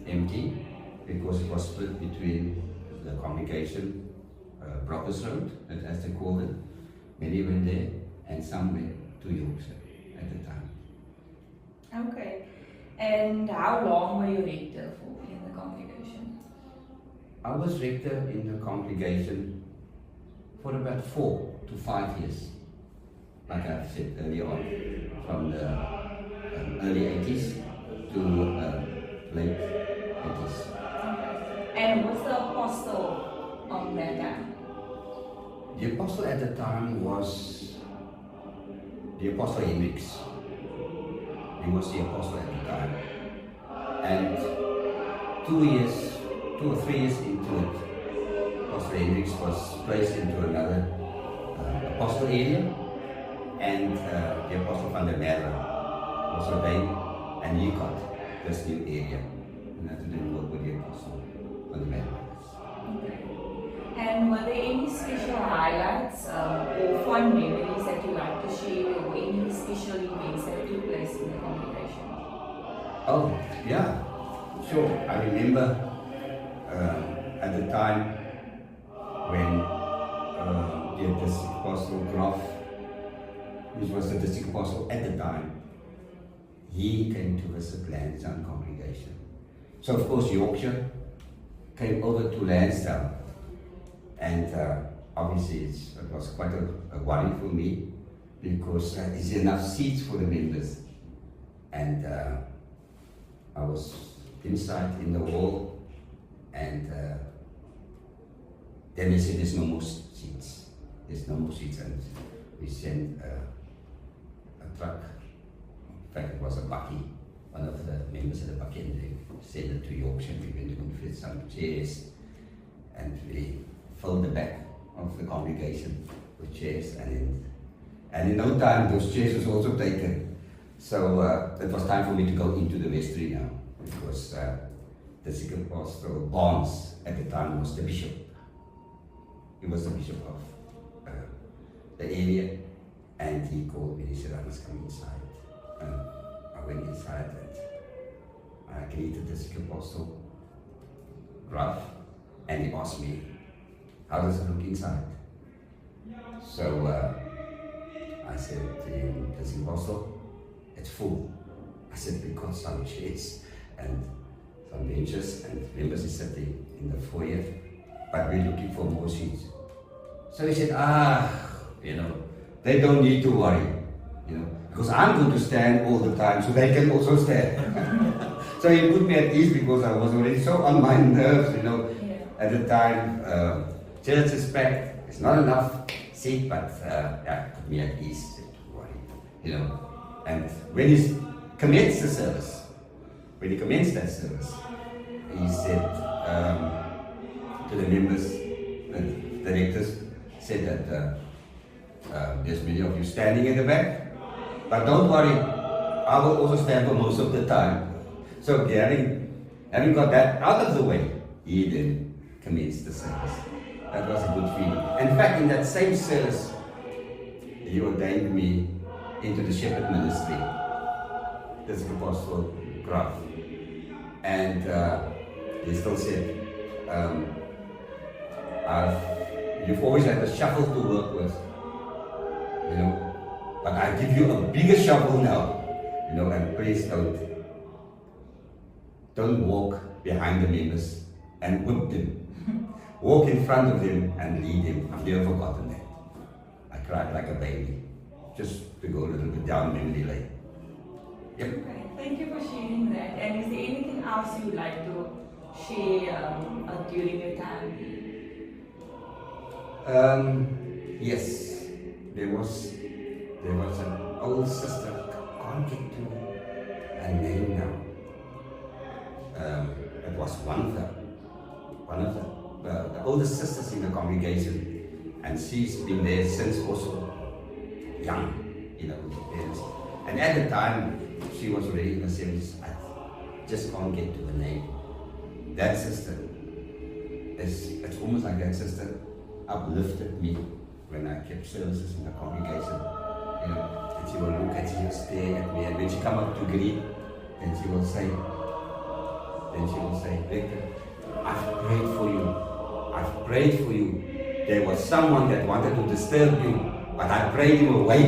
empty because it was split between the congregation, Brockers Road, as they called it. Many went there, and some went to Yorkshire at the time. Okay. And how long were you rector for in the congregation? I was rector in the congregation for about 4 to 5 years, like I said earlier on, from the early 80s to late 80s. And who was the apostle of that time? The apostle at the time was the Apostle Hendricks. He was the apostle at the time. And 2 or 3 years into it, Apostle Hendricks was placed into another apostle area, and the Apostle van der Merwe was ordained, and he got this new area. And I didn't work with the Apostle van der Merwe. And were there any special highlights or fun memories that you like to share, or any special events that took place in the congregation? Oh, yeah, sure. I remember at the time when the district apostle Graf, which was the district apostle at the time, he came to visit Lansdowne congregation. So of course Yorkshire came over to Lansdowne, and obviously it was quite a worry for me, because there is enough seats for the members, and I was inside in the hall, and then they said there's no more seats. There's no more seats, and we sent a truck. In fact, it was a bakkie. One of the members of the bakkie, and they sent it to Yorkshire. We went to fit some chairs, and we filled the back of the congregation with chairs, and in no time those chairs was also taken. So it was time for me to go into the vestry now, because the second apostle Barnes at the time was the bishop. He was the bishop of the area, and he called me. He said, "I must come inside." And I went inside, and I greeted the second apostle Graf, and he asked me, "How does it look inside?" So I said to him, "The second apostle, it's full." I said, "We got some chairs and some benches, and members is sitting in the foyer, but we're looking for more seats." So he said, they don't need to worry, because I'm going to stand all the time, so they can also stand. So he put me at ease, because I was already so on my nerves, at the time. Church is packed, it's not enough seat, but put me at ease, don't worry, And when he commenced the service, when he commenced that service, he said to the members, the directors, said that there's many of you standing in the back, but don't worry, I will also stand for most of the time. So having got that out of the way, he then commenced the service. That was a good feeling. In fact, in that same service, he ordained me into the shepherd ministry, this apostle Graf. And he still said, you've always had a shovel to work with, but I give you a bigger shovel now, and please don't walk behind the members and whip them. Walk in front of them and lead them. I've never forgotten that. I cried like a baby, just to go a little bit down memory lane. Yep. Okay, thank you for sharing that. And is there anything else you would like to share during your time? Yes, there was an old sister, I can't get to her name now. It was one of the oldest sisters in the congregation, and she's been there since also young, you know, with the parents. And at the time, she was already in the 70s. I just can't get to the name. That sister, it's almost like that sister uplifted me when I kept services in the congregation. You know, and she will look at you, stare at me, and when she come up to greet, then she will say, Victor, I've prayed for you. I've prayed for you. There was someone that wanted to disturb you, but I prayed him away.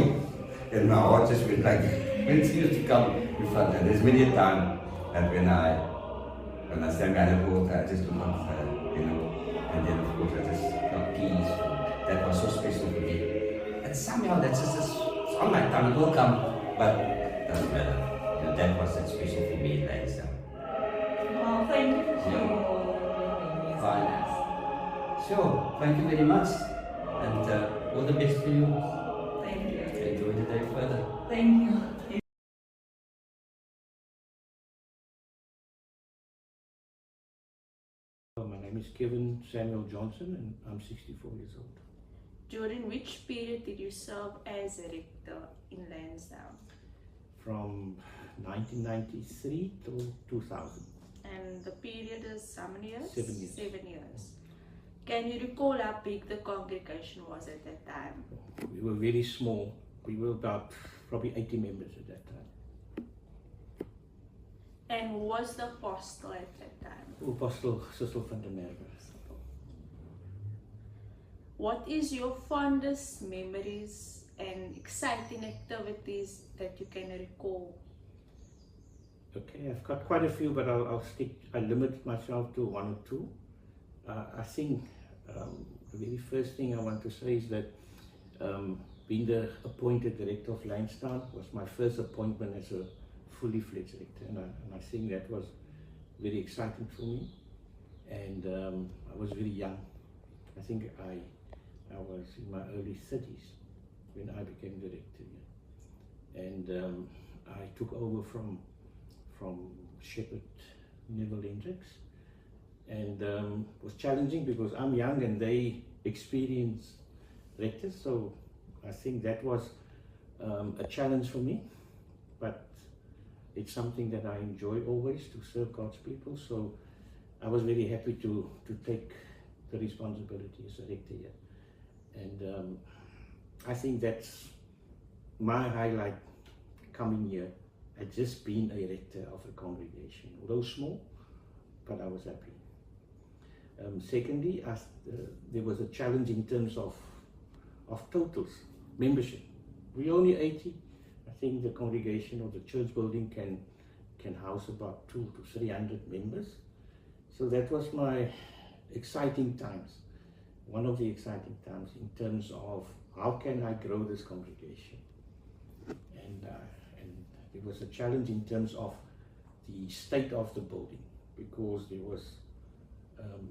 And my heart just went like, when she used to come in front, and there's many a time that when I stand by the water, I just look at her, you know, and then of course I just felt peace. That was so special for me. And somehow that's just on my tongue, it will come, but it doesn't matter. You know, that was special for me in Lansdowne. Well, thank you for sharing all your memories with Fine. us. Sure, thank you very much, and all the best to you. Thank you. Enjoy the day further. Thank you. My name is Kevin Samuel Johnson, and I'm 64 years old. During which period did you serve as a rector in Lansdowne? From 1993 to 2000. And the period is how many years? 7 years. 7 years. Can you recall how big the congregation was at that time? We were very small. We were about probably 80 members at that time. And who was the apostle at that time? Apostle Cecil van der Merwe. What is your fondest memories and exciting activities that you can recall? Okay, I've got quite a few, but I limit myself to one or two. I think the very first thing I want to say is that being the appointed director of Lansdowne was my first appointment as a fully fledged director, and I think that was very exciting for me. And I was very young. I think I was in my early 30s when I became director here. And I took over from Shepherd Neville Hendricks, and was challenging because I'm young and they experienced rectors, so I think that was a challenge for me, but it's something that I enjoy always, to serve God's people, so I was very happy to take the responsibility as a rector here. And I think that's my highlight coming here. I'd just been a rector of a congregation, although small, but I was happy. Secondly, there was a challenge in terms of totals, membership. We only 80. I think the congregation or the church building can house about 200 to 300 members. So that was my exciting times, one of the exciting times in terms of how can I grow this congregation. And there was a challenge in terms of the state of the building, because there was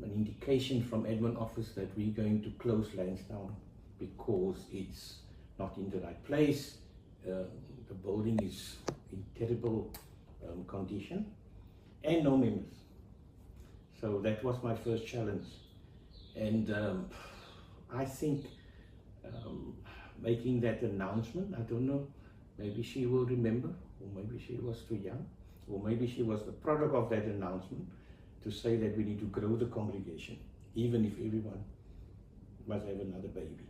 an indication from admin office that we're going to close Lansdowne because it's not in the right place. The building is in terrible condition and no members. So that was my first challenge. And I think making that announcement, I don't know, maybe she will remember, or maybe she was too young, or maybe she was the product of that announcement to say that we need to grow the congregation, even if everyone must have another baby.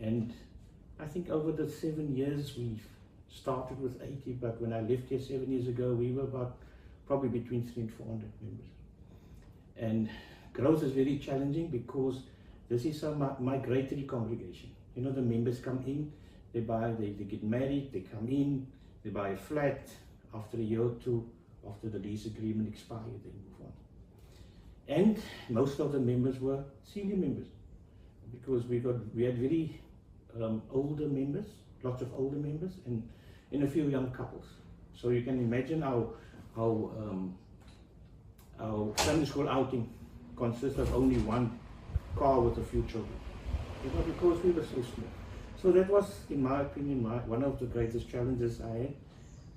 And I think over the 7 years we've started with 80, but when I left here 7 years ago, we were about probably between 300 and 400 members. And growth is very challenging because this is a migratory congregation. You know, the members come in, they get married, they come in, they buy a flat. After a year or two, after the lease agreement expired, they move on. And most of the members were senior members, because we had very older members, lots of older members, and a few young couples. So you can imagine our Sunday school outing consists of only one car with a few children, because we were so small. So that was, in my opinion, one of the greatest challenges I had.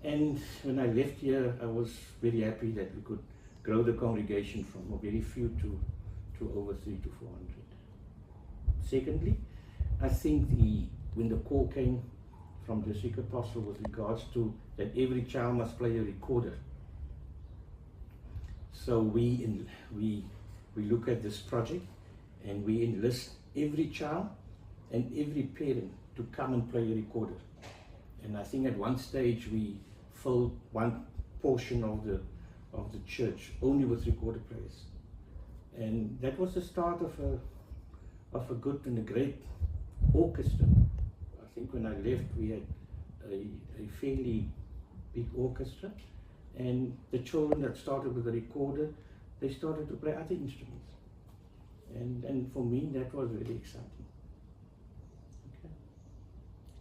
And when I left here, I was very happy that we could grow the congregation from a very few to over 300 to 400. Secondly, I think when the call came from the District Apostle with regards to that every child must play a recorder. So we look at this project and we enlist every child and every parent to come and play a recorder. And I think at one stage we filled one portion of the church only with recorder players. And that was the start of a good and a great orchestra. I think when I left we had a fairly big orchestra, and the children that started with a recorder, they started to play other instruments. And for me that was really exciting.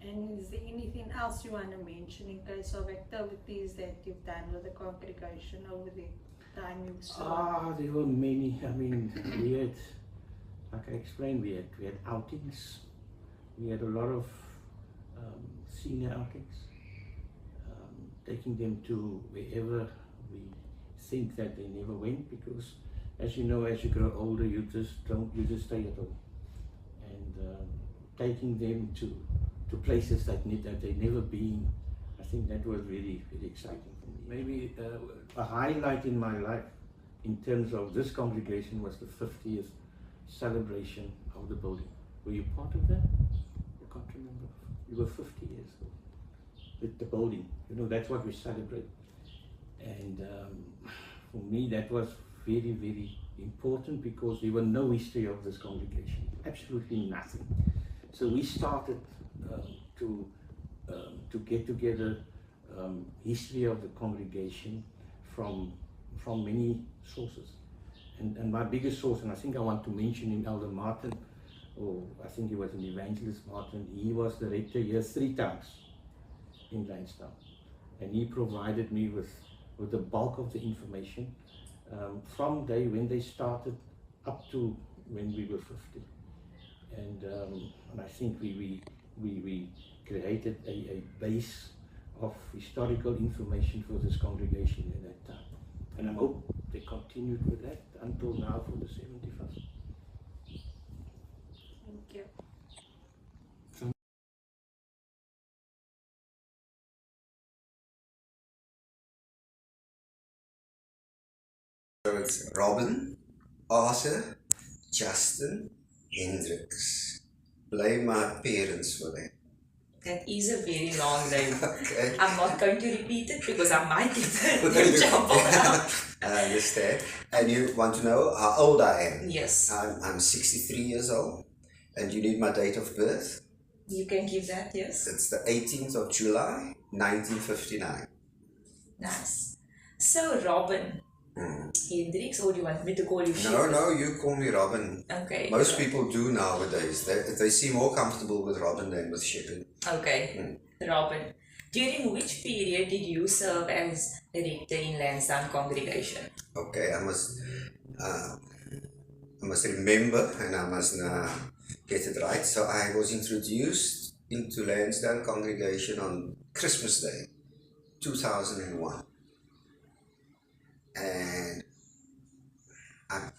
And is there anything else you want to mention in case of activities that you've done with the congregation over the time you served? There were many. I mean, we had, like I explained, we had outings. We had a lot of senior outings, taking them to wherever we think that they never went, because as you know, as you grow older, you just stay at home. And taking them to places that they've never been, I think that was really, really exciting for me. Maybe a highlight in my life in terms of this congregation was the 50th celebration of the building. Were you part of that? I can't remember. We were 50 years old with the building. You know, that's what we celebrate. And for me, that was very, very important, because there was no history of this congregation, absolutely nothing. So we started to get together history of the congregation from many sources. And my biggest source, and I think I want to mention him, Elder Martin, or I think he was an evangelist, Martin. He was the rector here 3 times in Lansdowne. And he provided me with the bulk of the information from day when they started up to when we were 50. And I think we created a base of historical information for this congregation at that time. And I hope they continued with that until now for the 71st. Thank you. So it's Robin, Arthur, Justin, Hendricks. Blame my parents for that. That is a very long name. Okay. I'm not going to repeat it because I might get in trouble now. I understand. And you want to know how old I am? Yes. I'm 63 years old. And you need my date of birth? You can give that, yes. It's the 18th of July, 1959. Nice. So, Robin, Hendricks, or do you want me to call you No, no, you call me Robin. Okay. Most people do nowadays. They seem more comfortable with Robin than with Shepherd. Okay. Robin, during which period did you serve as a rector in Lansdowne congregation? Okay, I must remember, and I must get it right. So I was introduced into Lansdowne congregation on Christmas Day, 2001. And I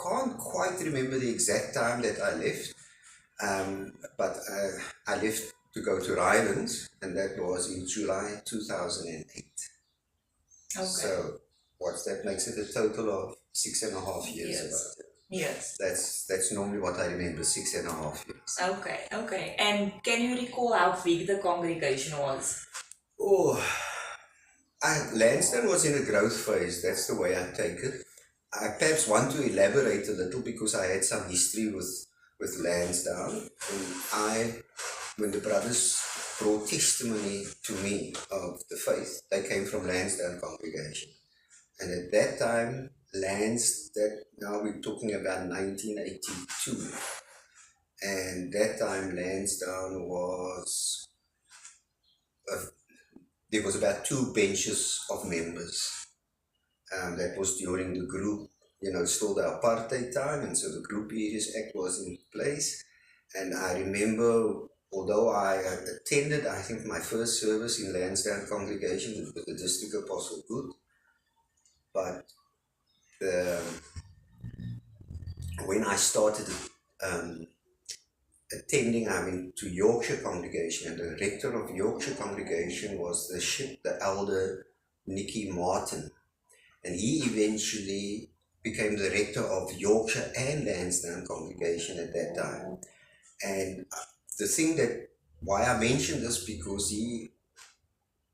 can't quite remember the exact time that I left, but I left to go to Rylands, and that was in July 2008. Okay. So what's that? Makes it a total of 6.5 years. Yes. About it. Yes. That's normally what I remember, 6.5 years. Okay, okay. And can you recall how big the congregation was? Oh, Lansdowne was in a growth phase, that's the way I take it. I perhaps want to elaborate a little because I had some history with Lansdowne. When the brothers brought testimony to me of the faith, they came from Lansdowne congregation. And at that time, now we're talking about 1982. And that time Lansdowne was, there was about 2 benches of members. That was during the group, still the apartheid time, and so the Group Areas Act was in place. And I remember although I attended, I think, my first service in Lansdowne congregation with the district apostle good, but when I started attending, I went to Yorkshire congregation, and the rector of Yorkshire congregation was the elder Nicky Martin, and he eventually became the rector of Yorkshire and Lansdowne congregation at that time. And the thing why I mentioned this, because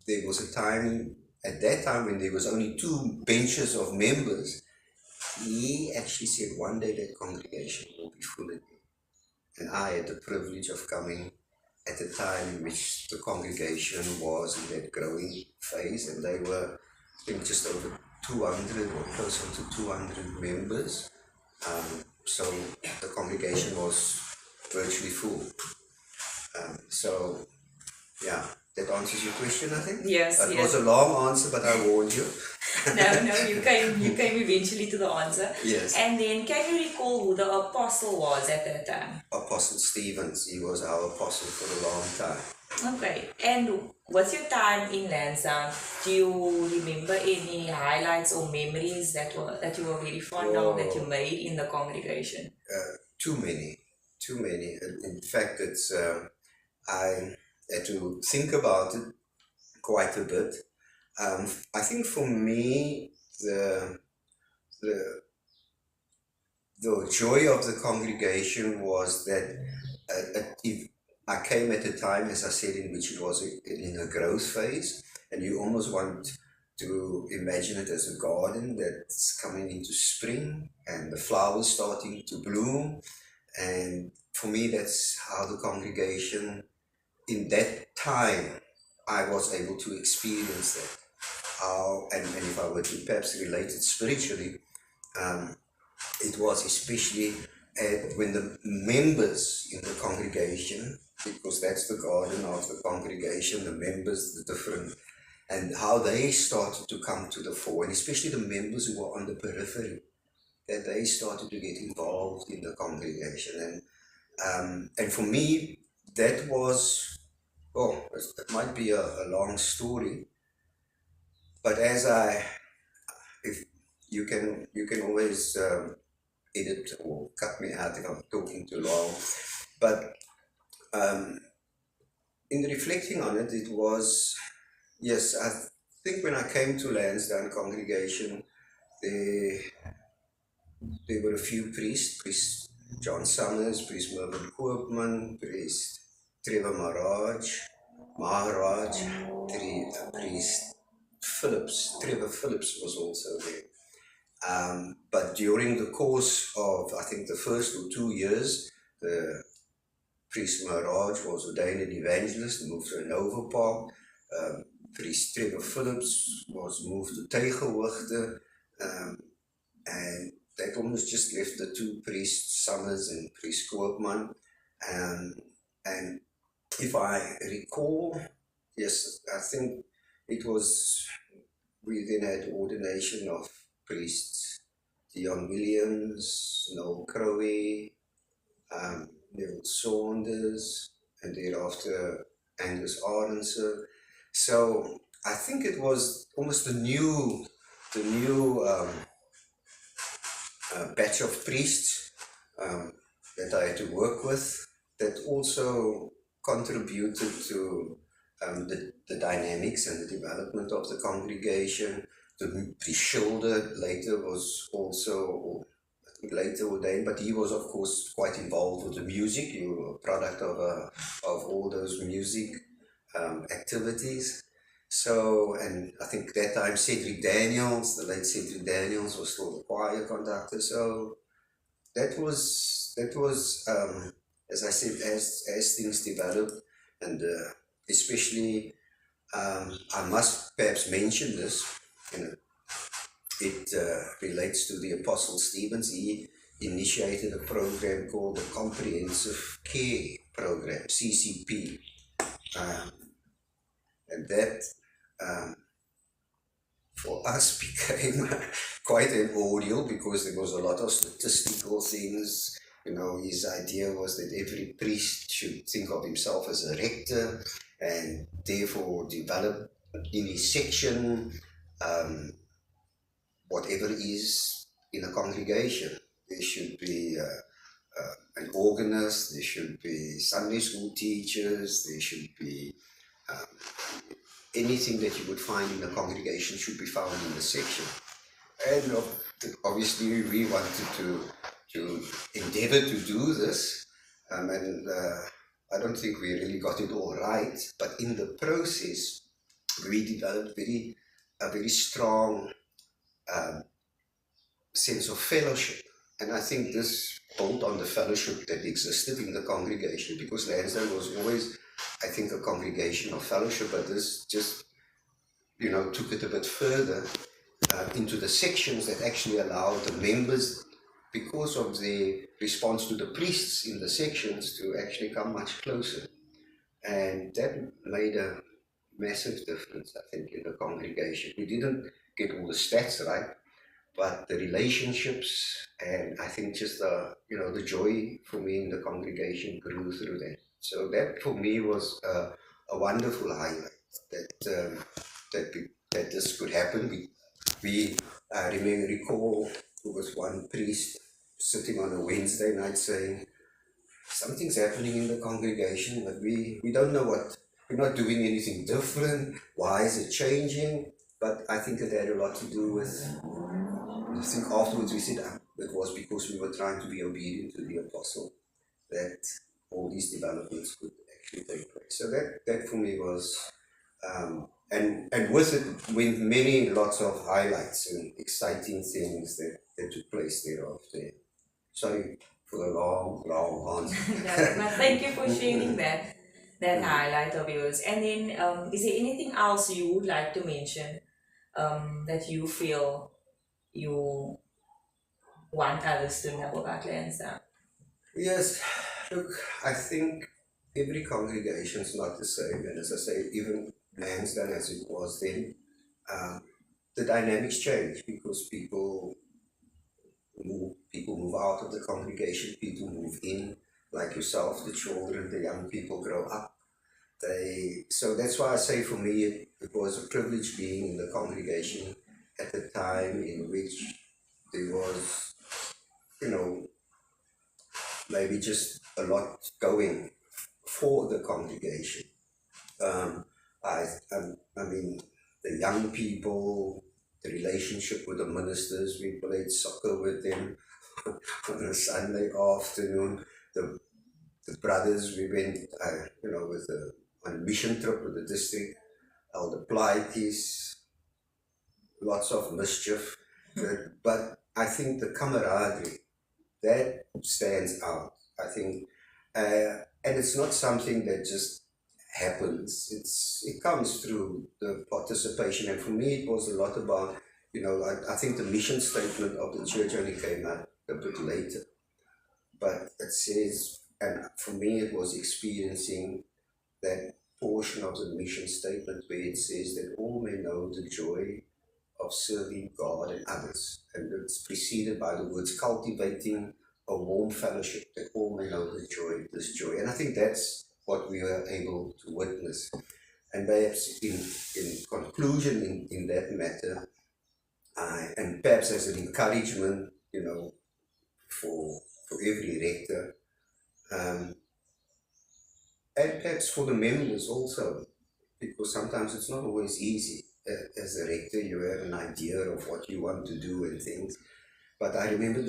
there was a time at that time when there was only 2 benches of members. He actually said one day that congregation will be full again. And I had the privilege of coming at the time in which the congregation was in that growing phase, and they were, I think, just over 200 or closer to 200 members. So the congregation was virtually full. So, yeah, that answers your question, I think? Yes, It yes. was a long answer, but I warned you. No, you came eventually to the answer. Yes. And then, can you recall who the apostle was at that time? Apostle Stevens, he was our apostle for a long time. Okay. And what's your time in Lansdowne? Do you remember any highlights or memories that you were very fond of that you made in the congregation? Too many. In fact, I had to think about it quite a bit. I think for me, the joy of the congregation was that I came at a time, as I said, in which it was in a growth phase, and you almost want to imagine it as a garden that's coming into spring and the flowers starting to bloom. And for me, that's how the congregation, in that time, I was able to experience that. And if I were to perhaps relate it spiritually, it was especially when the members in the congregation, because that's the garden of the congregation, the members, the different, and how they started to come to the fore, and especially the members who were on the periphery, that they started to get involved in the congregation. And for me, that was, it might be a long story, but if you can always edit or cut me out if I'm talking too long. But in reflecting on it, it was, yes, I think when I came to Lansdowne congregation, there were a few priests, Priest John Summers, Priest Mervyn Koopman, Priest Trevor Maharaj, Priest Phillips. Trevor Phillips was also there. But during the course of, I think, the first or 2 years, the Priest Maharaj was ordained an evangelist and moved to Nova Park. Priest Trevor Phillips was moved to Tegenhoogte, and that almost just left the 2 priests, Summers and Priest Koopman. And if I recall, yes, I think it was, we then had ordination of priests, Dion Williams, Noel Crowley, Neville Saunders, and thereafter Angus Ardenser. So I think it was almost the new batch of priests that I had to work with that also contributed to the dynamics and the development of the congregation. The priest Schilder later was also, I think, later ordained, but he was of course quite involved with the music. You were a product of all those music activities. So, and I think that time Cedric Daniels, the late Cedric Daniels, was still the choir conductor. So that was as I said, as things developed, and especially I must perhaps mention this, it relates to the Apostle Stevens. He initiated a program called the Comprehensive Care Program, CCP, and that for us became quite an ordeal, because there was a lot of statistical things His idea was that every priest should think of himself as a rector and therefore develop in his section whatever is in a congregation. There should be an organist, there should be Sunday school teachers, there should be anything that you would find in a congregation should be found in the section. And obviously we wanted to endeavor to do this, and I don't think we really got it all right, but in the process we developed a very strong sense of fellowship. And I think this built on the fellowship that existed in the congregation, because Lansdowne was always, I think, a congregation of fellowship, but this just, took it a bit further into the sections that actually allowed the members, because of their response to the priests in the sections, to actually come much closer. And that made a massive difference, I think, in the congregation. We didn't get all the stats right, but the relationships, and I think just the joy for me in the congregation grew through that. So that for me was a wonderful highlight that this could happen. I recall there was one priest sitting on a Wednesday night saying, something's happening in the congregation, but we don't know what, we're not doing anything different, why is it changing? But I think it had a lot to do with, I think afterwards we said it was because we were trying to be obedient to the apostle, that all these developments could actually take place. So that for me was, and with it went lots of highlights and exciting things that took place thereafter. Sorry for the long answer. No, but thank you for sharing that highlight of yours. And then, is there anything else you would like to mention that you feel you want others to know about Lansdowne? Yes, look, I think every congregation is not the same, and as I say, even Lansdowne as it was then, the dynamics change because people move out of the congregation, people move in, like yourself, the children, the young people grow up. So that's why I say for me it was a privilege being in the congregation at the time in which there was, maybe just a lot going for the congregation. I mean, the young people, the relationship with the ministers, we played soccer with them on a Sunday afternoon. The brothers, we went, on a mission trip with the district, held the Pleities, lots of mischief. But I think the camaraderie, that stands out, I think. And it's not something that just happens. It comes through the participation. And for me, it was a lot about, I think the mission statement of the church only came out a bit later. But it says, and for me, it was experiencing that portion of the mission statement where it says that all may know the joy of serving God and others. And it's preceded by the words cultivating a warm fellowship, that all may know this joy. And I think that's what we were able to witness. And perhaps in conclusion in that matter, and perhaps as an encouragement, for every rector, and perhaps for the members also, because sometimes it's not always easy. As a rector, you have an idea of what you want to do and things. But I remember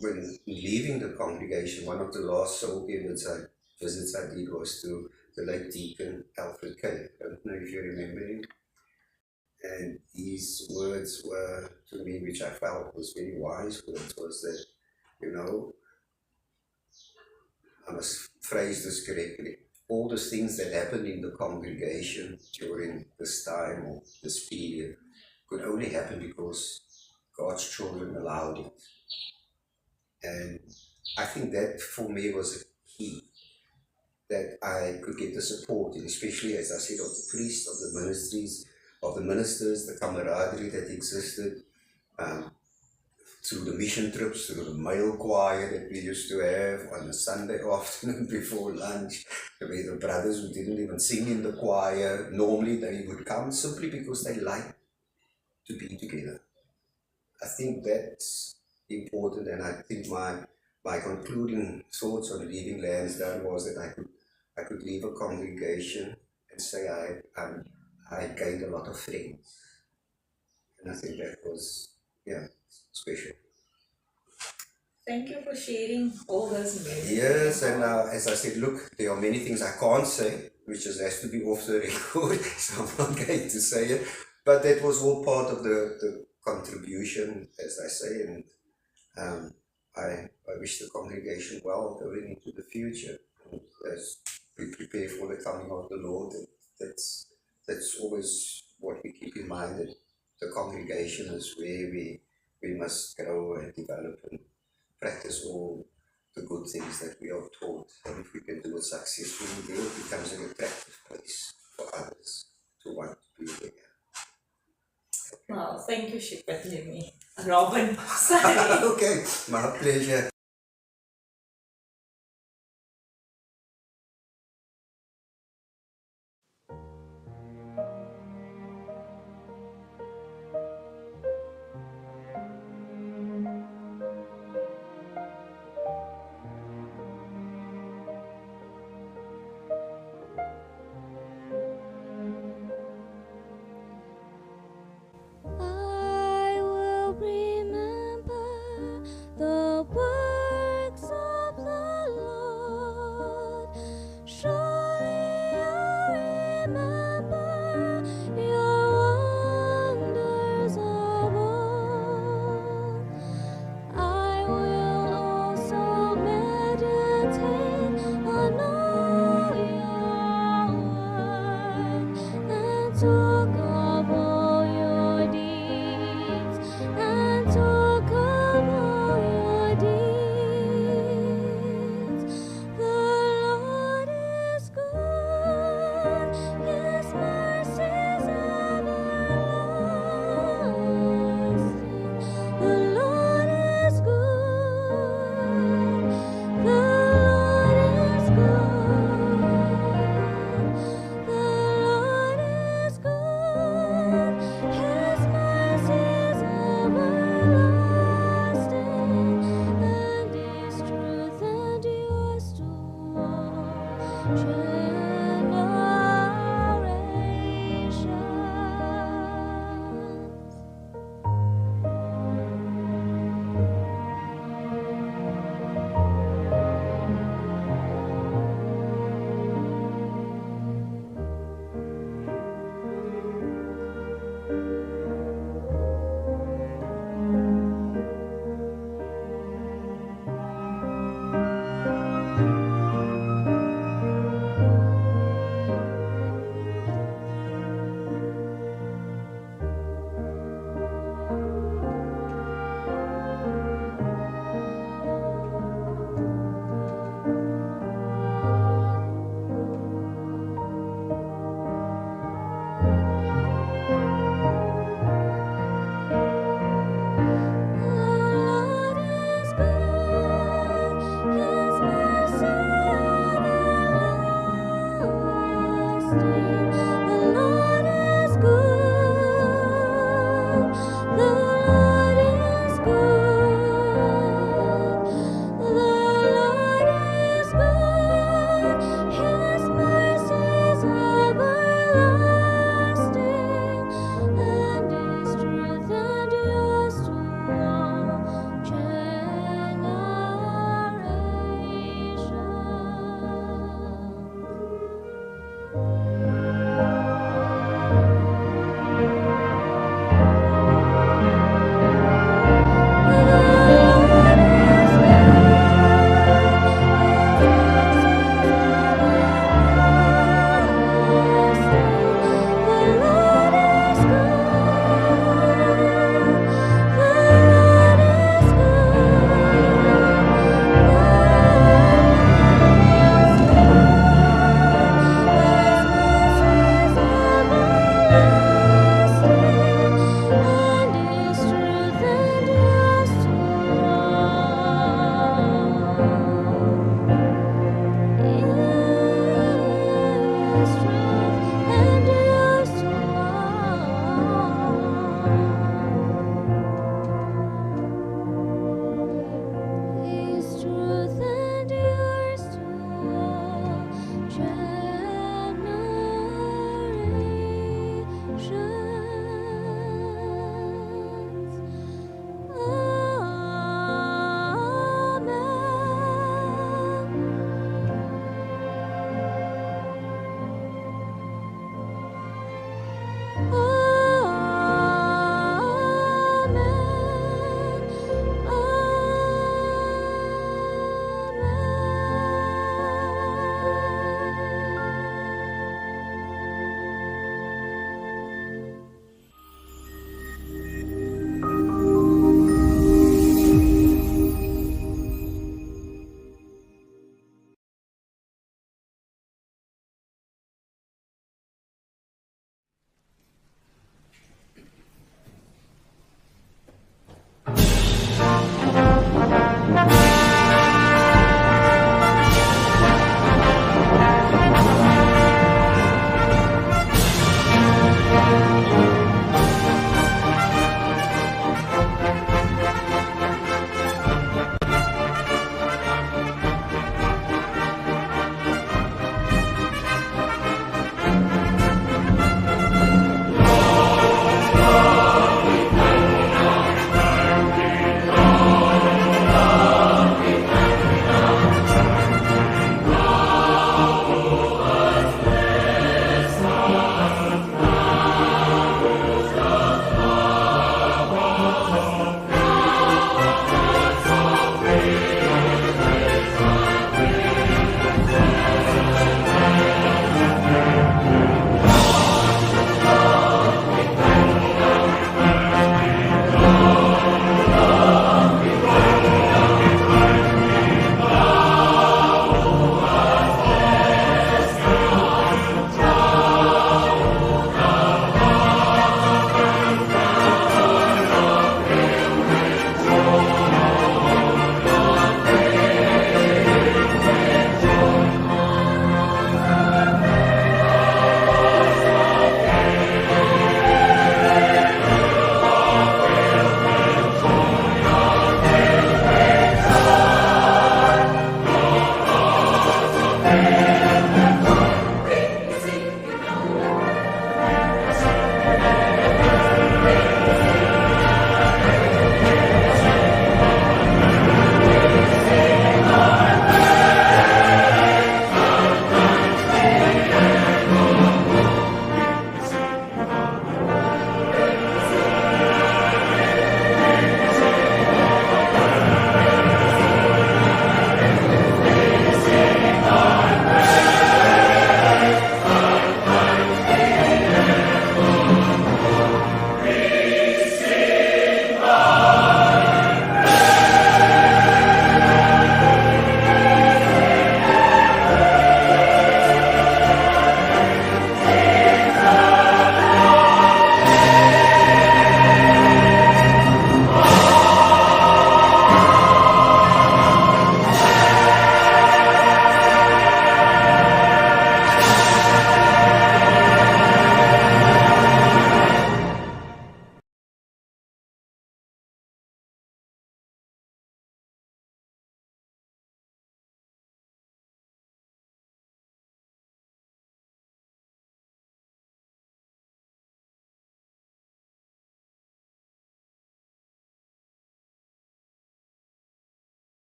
when leaving the congregation, one of the last soul visits I did was to the late Deacon Alfred K. I don't know if you remember him. And his words were, to me, which I felt was very wise words, was that, I must phrase this correctly, all the things that happened in the congregation during this time or this period could only happen because God's children allowed it. And I think that for me was a key, that I could get the support, and especially, as I said, of the priests, of the ministries, of the ministers, the camaraderie that existed. through the mission trips, through the male choir that we used to have on a Sunday afternoon before lunch, where the brothers who didn't even sing in the choir, normally they would come simply because they liked to be together. I think that's important, and I think my concluding thoughts on leaving Lansdowne was that I could leave a congregation and say I gained a lot of friends, and I think that was special. Thank you for sharing all those amazing Yes, and as I said, look, there are many things I can't say, which just has to be off the record, so I'm not going to say it, but that was all part of the contribution, as I say, and I wish the congregation well going into the future, and as we prepare for the coming of the Lord. That's always what we keep in mind, that the congregation is where we must grow and develop and practice all the good things that we are taught. And if we can do it successfully, then it becomes an attractive place for others to want to be there. Well, thank you, Shipatimi. Robin, sorry. Okay, my pleasure.